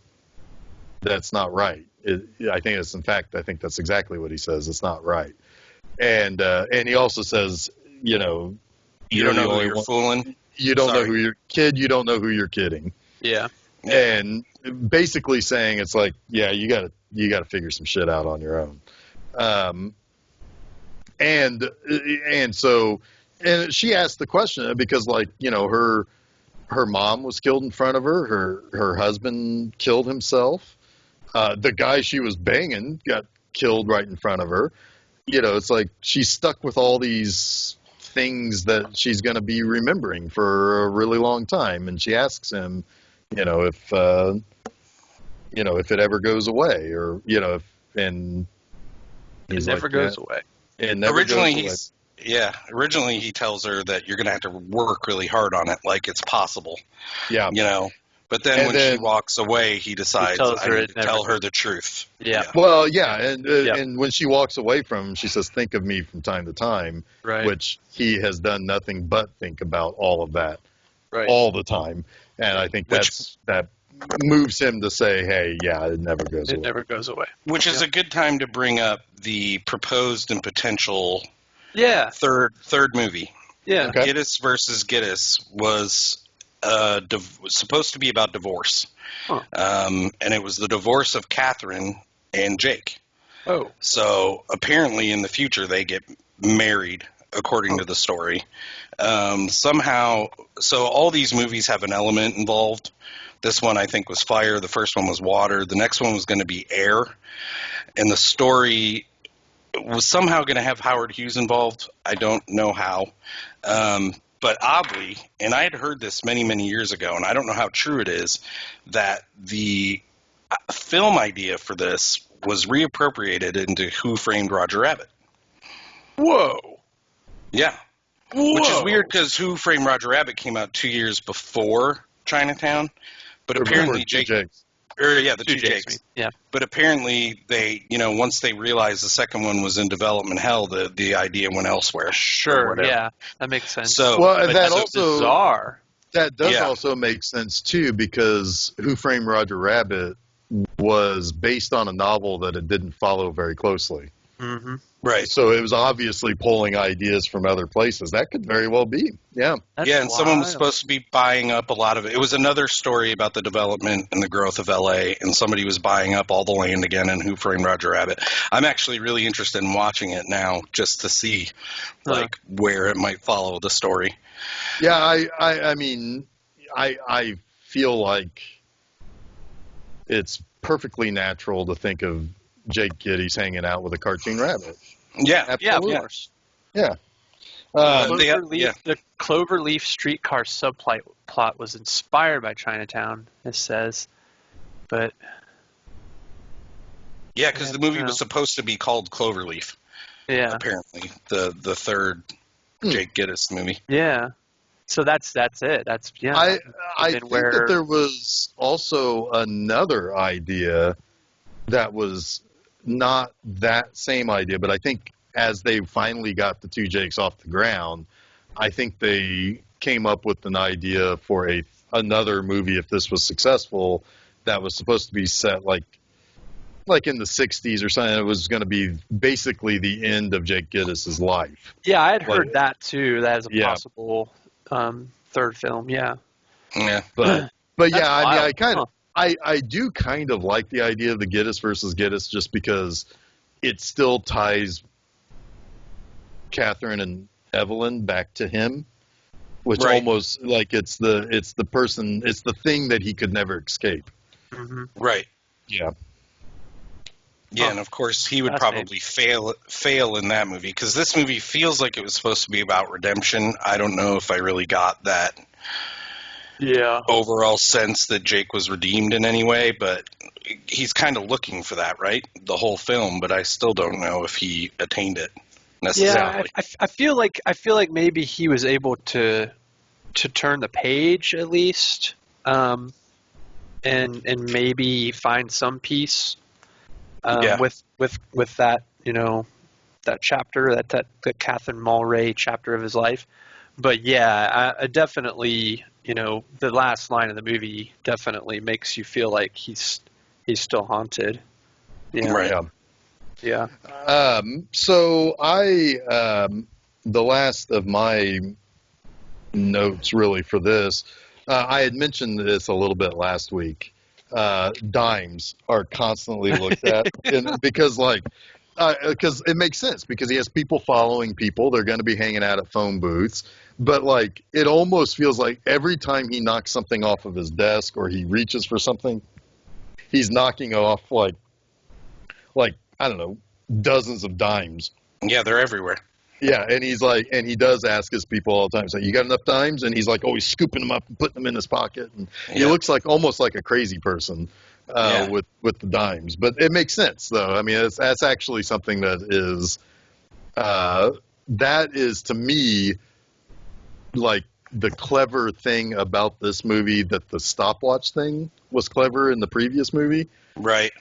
that's not right. I think that's exactly what he says. It's not right. And he also says, you don't know who you're fooling. You don't know who you're You don't know who you're kidding. Yeah. And basically saying, it's like, you got to figure some shit out on your own. And so she asked the question because, like, her her mom was killed in front of her. Her husband killed himself. The guy she was banging got killed right in front of her. It's like she's stuck with all these things that she's going to be remembering for a really long time. And she asks him, if it ever goes away, or and it never goes away. It never Originally, goes away. Originally he tells her that you're going to have to work really hard on it, like it's possible. Yeah. But then when she walks away, he decides I need to tell her the truth. Yeah. Well, yeah, and when she walks away from him, she says, "Think of me from time to time," right. Which he has done nothing but think about all of that all the time. And I think that moves him to say, "Hey, yeah, it never goes away." It never goes away. Which is a good time to bring up the proposed and potential third movie. Yeah. Okay. Gittes versus Gittes was supposed to be about divorce. Huh. And it was the divorce of Catherine and Jake. Oh. So apparently in the future they get married, according to the story. Somehow, so all these movies have an element involved. This one, I think, was fire. The first one was water. The next one was going to be air. And the story was somehow going to have Howard Hughes involved. I don't know how. But oddly, and I had heard this many, many years ago, and I don't know how true it is, that the film idea for this was reappropriated into Who Framed Roger Rabbit. Whoa. Yeah. Whoa. Which is weird because Who Framed Roger Rabbit came out 2 years before Chinatown. But apparently the two Jakes. Yeah. But apparently they, once they realized the second one was in development hell, the idea went elsewhere. Sure, yeah. That makes sense. So, that also bizarre. That does also make sense too, because Who Framed Roger Rabbit was based on a novel that it didn't follow very closely. Mm-hmm. Right. So it was obviously pulling ideas from other places. That could very well be. Yeah. That's and wild. someone was supposed to be buying up a lot of it. It was another story about the development and the growth of L.A., and somebody was buying up all the land again in Who Framed Roger Rabbit. I'm actually really interested in watching it now just to see, where it might follow the story. Yeah, I mean, I feel like it's perfectly natural to think of Jake Gittes hanging out with a cartoon rabbit. Yeah, absolutely. Yeah, of course. Yeah. The Cloverleaf streetcar subplot was inspired by Chinatown, it says, but yeah, because the movie was supposed to be called Cloverleaf. Yeah, apparently the third Jake Gittes movie. Yeah, so that's it. That's I think that there was also another idea that was not that same idea, but I think as they finally got the two Jakes off the ground, I think they came up with an idea for another movie, if this was successful, that was supposed to be set like in the 60s or something. It was going to be basically the end of Jake Gittes' life. Yeah, I had heard that too. That is a possible third film. Yeah. Yeah. But yeah, I mean, I do kind of like the idea of the Gittes versus Gittes, just because it still ties Catherine and Evelyn back to him, which almost like it's the thing that he could never escape. Mm-hmm. Right. Yeah. Yeah, and of course he would probably fail in that movie, because this movie feels like it was supposed to be about redemption. I don't know if I really got that overall sense that Jake was redeemed in any way, but he's kind of looking for that, right? The whole film, but I still don't know if he attained it necessarily. Yeah, I feel like maybe he was able to turn the page at least, and maybe find some peace with that, that chapter, that Catherine Mulray chapter of his life. But yeah, I definitely, the last line of the movie definitely makes you feel like he's still haunted. Yeah. Right. Yeah. So the last of my notes really for this, I had mentioned this a little bit last week. Dimes are constantly looked at because because it makes sense because he has people following people. They're going to be hanging out at phone booths. But like, it almost feels like every time he knocks something off of his desk or he reaches for something, he's knocking off like I don't know, dozens of dimes. Yeah, they're everywhere. Yeah, and he's like, and he does ask his people all the time, so you got enough dimes? And he's like always scooping them up and putting them in his pocket. And he looks like almost like a crazy person with the dimes. But it makes sense, though. I mean, that's actually something that is to me like the clever thing about this movie that the stopwatch thing was clever in the previous movie. Right.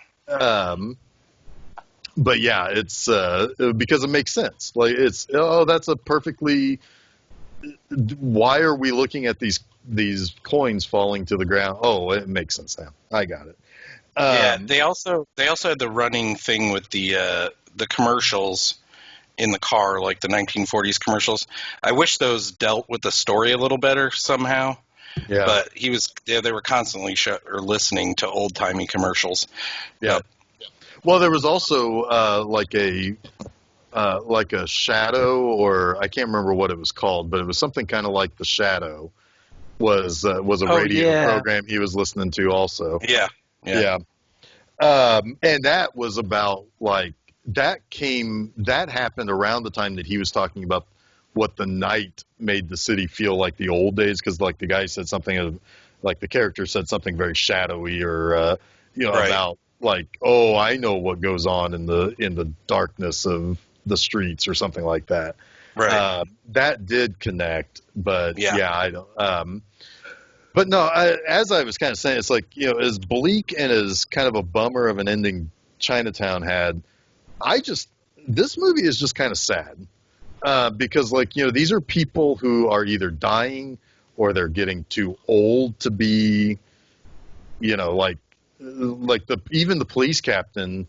But yeah, it's because it makes sense. Like that's a perfectly. Why are we looking at these coins falling to the ground? Oh, it makes sense now. I got it. Yeah, they also had the running thing with the commercials in the car, like the 1940s commercials. I wish those dealt with the story a little better somehow. Yeah. But they were constantly listening to old timey commercials. Yeah. Well, there was also like a shadow, or I can't remember what it was called, but it was something kind of like The Shadow was a radio program he was listening to also. Yeah. And that was about like that happened around the time that he was talking about what the night made the city feel like the old days, because like the guy said something like the character said something very shadowy or about like, oh, I know what goes on in the darkness of the streets or something like that. Right. That did connect, but I don't. But no, as I was kind of saying, it's like, as bleak and as kind of a bummer of an ending Chinatown had, this movie is just kind of sad because like, these are people who are either dying or they're getting too old to be, like even the police captain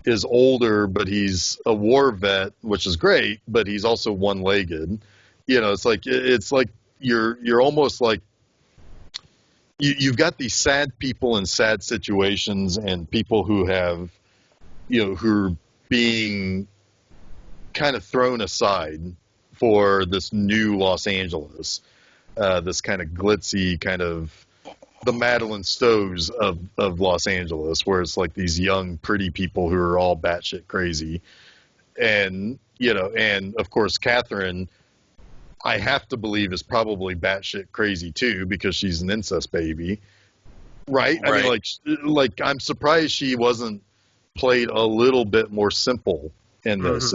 is older, but he's a war vet, which is great, but he's also one-legged. It's like you're almost like you've got these sad people in sad situations and people who have, who are being kind of thrown aside for this new Los Angeles, this kind of glitzy kind of the Madeline Stowe's of Los Angeles, where it's like these young, pretty people who are all batshit crazy. And, and of course, Catherine, I have to believe, is probably batshit crazy too, because she's an incest baby. Right? I mean, like I'm surprised she wasn't played a little bit more simple in this,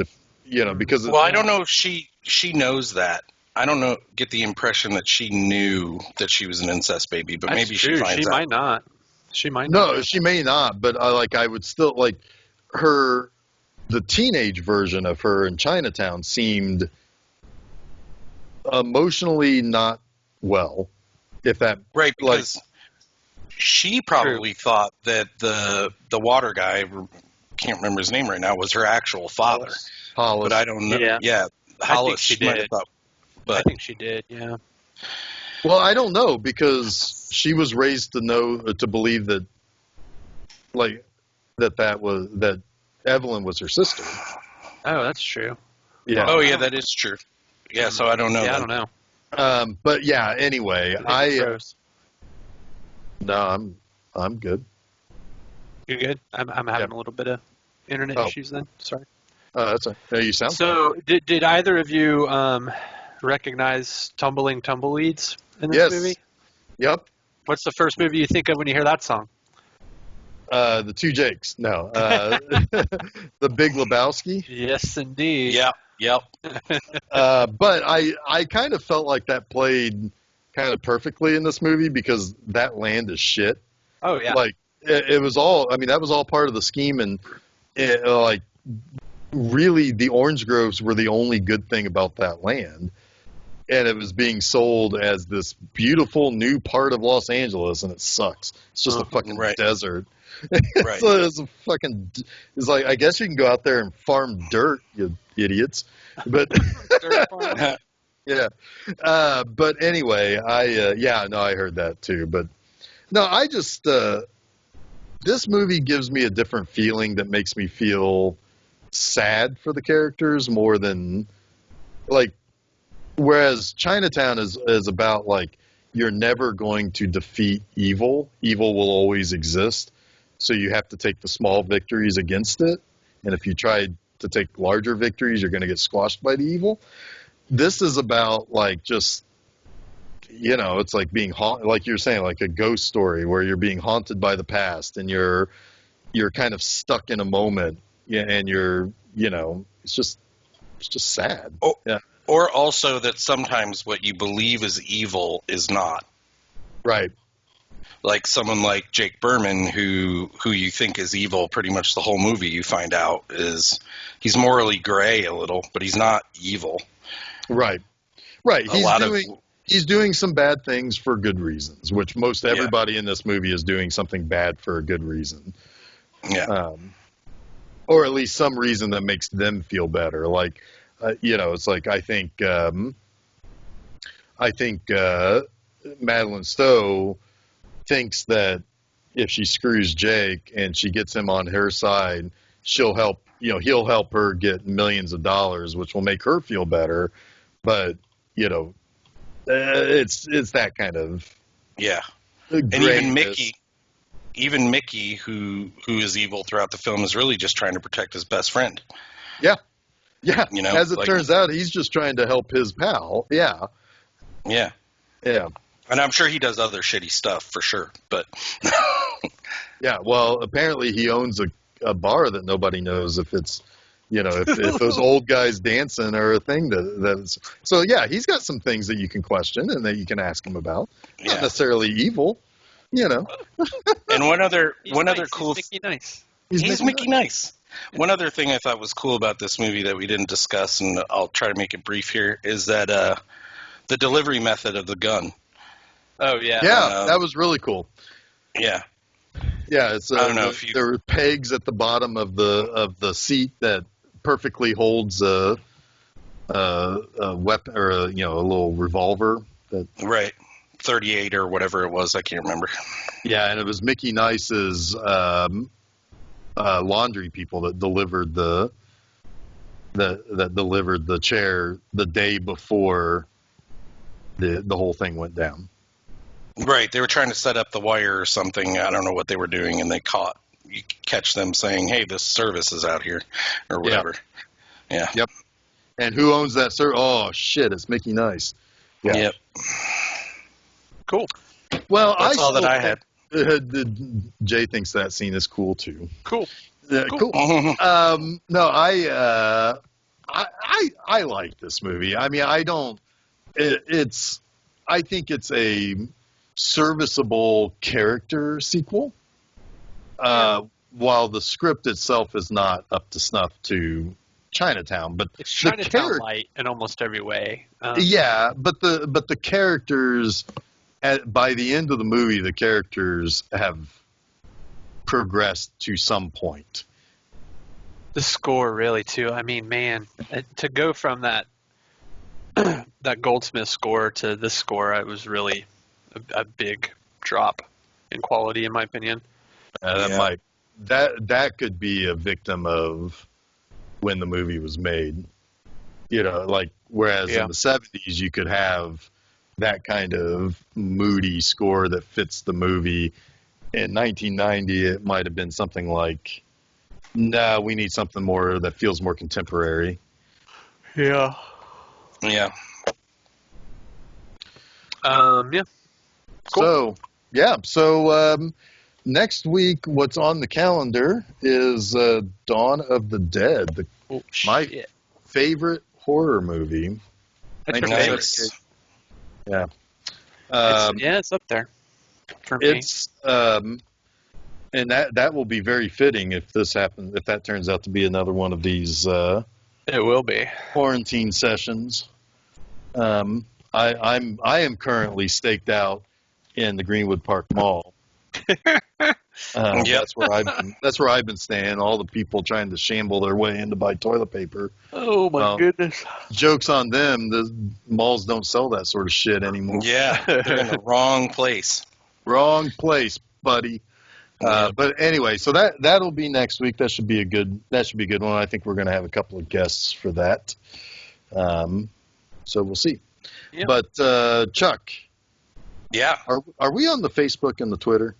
because. Well, I don't know if she knows that. I don't get the impression that she knew that she was an incest baby, but maybe she finds out. She might not. She might not. No, she may not, but I would still like the teenage version of her in Chinatown seemed emotionally not well, if that. Right, because she probably thought that the water guy, can't remember his name right now, was her actual father. Hollis. But I don't know. Yeah, Hollis, she did. But I think she did, yeah. Well, I don't know, because she was raised to believe that, like, that Evelyn was her sister. Oh, that's true. Yeah. Oh, yeah, that is true. Yeah, so I don't know. Yeah, I don't know. But yeah, anyway, no, I'm good. You're good? I'm having a little bit of internet issues then. Sorry. That's right. No, you sound so. Did either of you recognize Tumbling Tumbleweeds in this movie? Yep. What's the first movie you think of when you hear that song? The Two Jakes. No. The Big Lebowski. Yes, indeed. Yep. But I kind of felt like that played kind of perfectly in this movie, because that land is shit. Oh, yeah. Like, it was all, I mean, that was all part of the scheme, and like, really, the orange groves were the only good thing about that land. And it was being sold as this beautiful new part of Los Angeles, and it sucks. It's just a fucking desert. Right. It's like, I guess you can go out there and farm dirt, you idiots. But yeah. But anyway, I heard that too. But no, I just this movie gives me a different feeling that makes me feel sad for the characters more than like. Whereas Chinatown is about like you're never going to defeat evil. Evil will always exist. So you have to take the small victories against it. And if you try to take larger victories, you're going to get squashed by the evil. This is about like just, it's like being like you're saying, like a ghost story where you're being haunted by the past and you're kind of stuck in a moment, and it's just sad. Oh, yeah. Or also that sometimes what you believe is evil is not. Right. Like someone like Jake Berman, who you think is evil pretty much the whole movie, you find out he's morally gray a little, but he's not evil. Right. He's doing some bad things for good reasons, which most everybody in this movie is doing something bad for a good reason. Yeah. Or at least some reason that makes them feel better. Like, it's like I think Madeline Stowe thinks that if she screws Jake and she gets him on her side, he'll help her get millions of dollars, which will make her feel better. But it's that kind of and even Mickey, who is evil throughout the film, is really just trying to protect his best friend. Yeah. As it turns out, he's just trying to help his pal. Yeah. And I'm sure he does other shitty stuff for sure, but yeah. Well, apparently he owns a bar that nobody knows if it's, if those old guys dancing are a thing that's. So yeah, he's got some things that you can question and that you can ask him about. Not necessarily evil, And one other cool. He's Mickey Nice. He's Mickey Nice. One other thing I thought was cool about this movie that we didn't discuss, and I'll try to make it brief here, is that the delivery method of the gun. Oh yeah. Yeah, that was really cool. Yeah. Yeah, it's I don't know there were pegs at the bottom of the seat that perfectly holds a weapon or a little revolver. Right. 38 or whatever it was, I can't remember. Yeah, and it was Mickey Nice's laundry people that delivered the chair the day before the whole thing went down. Right, they were trying to set up the wire or something. I don't know what they were doing, and you catch them saying, "Hey, this service is out here," or whatever. Yeah. Yep. And who owns that service? Oh shit, it's Mickey Nice. Yeah. Yep. Cool. Well, that's all that I had. Jay thinks that scene is cool too. Cool. Yeah, cool. No, I like this movie. I mean, I don't. I think it's a serviceable character sequel. While the script itself is not up to snuff to Chinatown, but it's Chinatown light in almost every way. But the characters. By the end of the movie, the characters have progressed to some point. The score, really, too. I mean, man, to go from that Goldsmith score to this score, it was really a big drop in quality, in my opinion. That could be a victim of when the movie was made. Whereas in the 70s, you could have that kind of moody score that fits the movie. In 1990, it might have been something like, "No, we need something more that feels more contemporary." Yeah. Yeah. Yeah. Cool. So next week, what's on the calendar is Dawn of the Dead, my favorite horror movie. That's your favorite. Yeah. It's up there for me. It's and that will be very fitting if this happens. If that turns out to be another one of these, it will be quarantine sessions. I am currently staked out in the Greenwood Park Mall. That's where I've been staying. All the people trying to shamble their way in to buy toilet paper. Oh my goodness! Joke's on them. The malls don't sell that sort of shit anymore. Yeah, they're in the wrong place. Wrong place, buddy. But anyway, so that'll be next week. That should be a good one. I think we're going to have a couple of guests for that. So we'll see. Yep. But Chuck, Yeah. are we on the Facebook and the Twitter?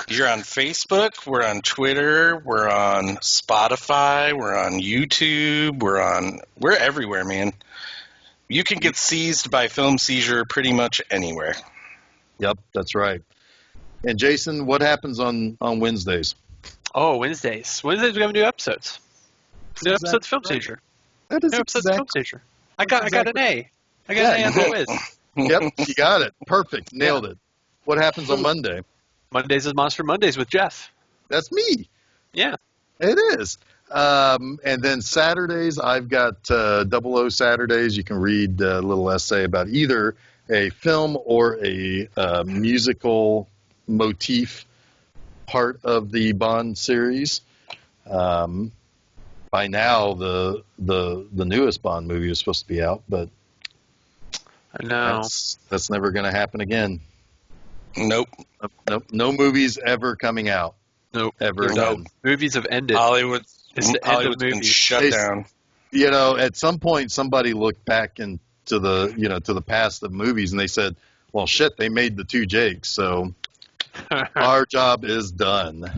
You're on Facebook, we're on Twitter, we're on Spotify, we're on YouTube, we're everywhere, man. You can get seized by Film Seizure pretty much anywhere. Yep, that's right. And Jason, what happens on Wednesdays? Oh, Wednesdays. Wednesdays we have new episodes. New episodes of Film Seizure. That is New episodes of Film Seizure. I got an A. I got an A on the quiz. Yep, you got it. Perfect. Nailed it. What happens on Monday? Mondays is Monster Mondays with Jeff. That's me. Yeah. It is. And then Saturdays, I've got 00 Saturdays. You can read a little essay about either a film or a musical motif part of the Bond series. By now, the newest Bond movie is supposed to be out, but I know. that's never going to happen again. Nope. No movies ever coming out. Nope. Ever again. Movies have ended. Hollywood's Hollywood's been shut down. You know, at some point, somebody looked back into the past of movies, and they said, "Well, shit, they made the two Jakes, so our job is done."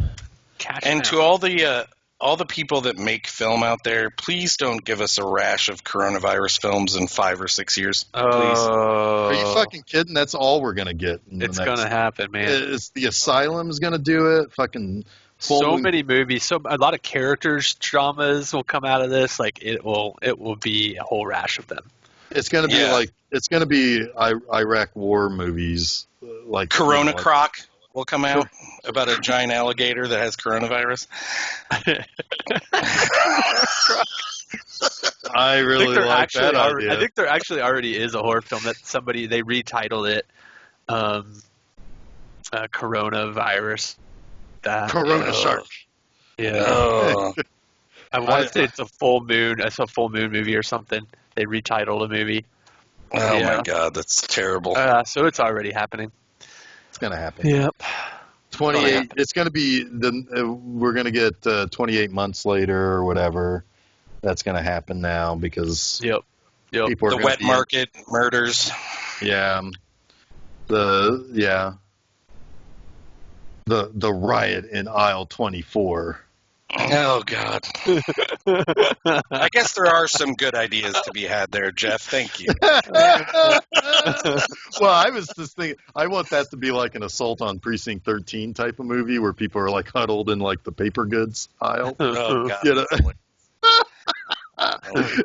And to all the people that make film out there, please don't give us a rash of coronavirus films in 5 or 6 years. Please. Are you fucking kidding? That's all we're gonna get. It's gonna happen, man. It's the Asylum's gonna do it. Fucking many movies. A lot of characters dramas will come out of this. Like it will be a whole rash of them. It's gonna be Iraq War movies, like Corona Croc will come out about a giant alligator that has coronavirus. I really like that idea. I think there actually already is a horror film that they retitled it Coronavirus. Corona Shark. Yeah. Oh. I want to say it's a full moon. It's a full moon movie or something. They retitled a movie. Oh my God, that's terrible. So it's already happening. It's gonna happen. Yep. 28. It's gonna be we're gonna get 28 months later or whatever. That's gonna happen now because people are the wet market murders. Yeah. The riot in aisle 24. Oh God. I guess there are some good ideas to be had there, Jeff. Thank you. Well, I was just thinking, I want that to be like an Assault on Precinct 13 type of movie where people are like huddled in like the paper goods aisle. Oh God. You know?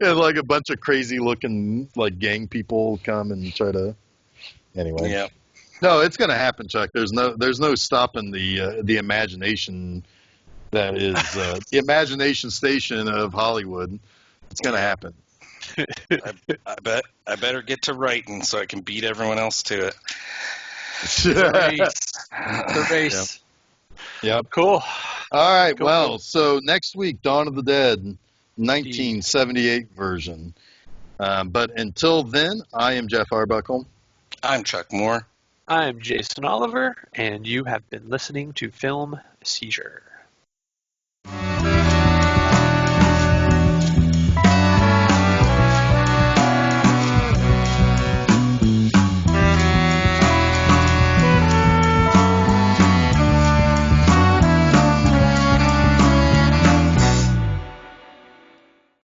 And like a bunch of crazy looking like gang people come and try to. Anyway. Yeah. No, it's going to happen, Chuck. There's no stopping the imagination. That is the imagination station of Hollywood. It's going to happen. I better get to writing so I can beat everyone else to it. The race. Yep. Cool. All right. Cool. Well, so next week, Dawn of the Dead, 1978 version. But until then, I am Jeff Arbuckle. I'm Chuck Moore. I'm Jason Oliver, and you have been listening to Film Seizure.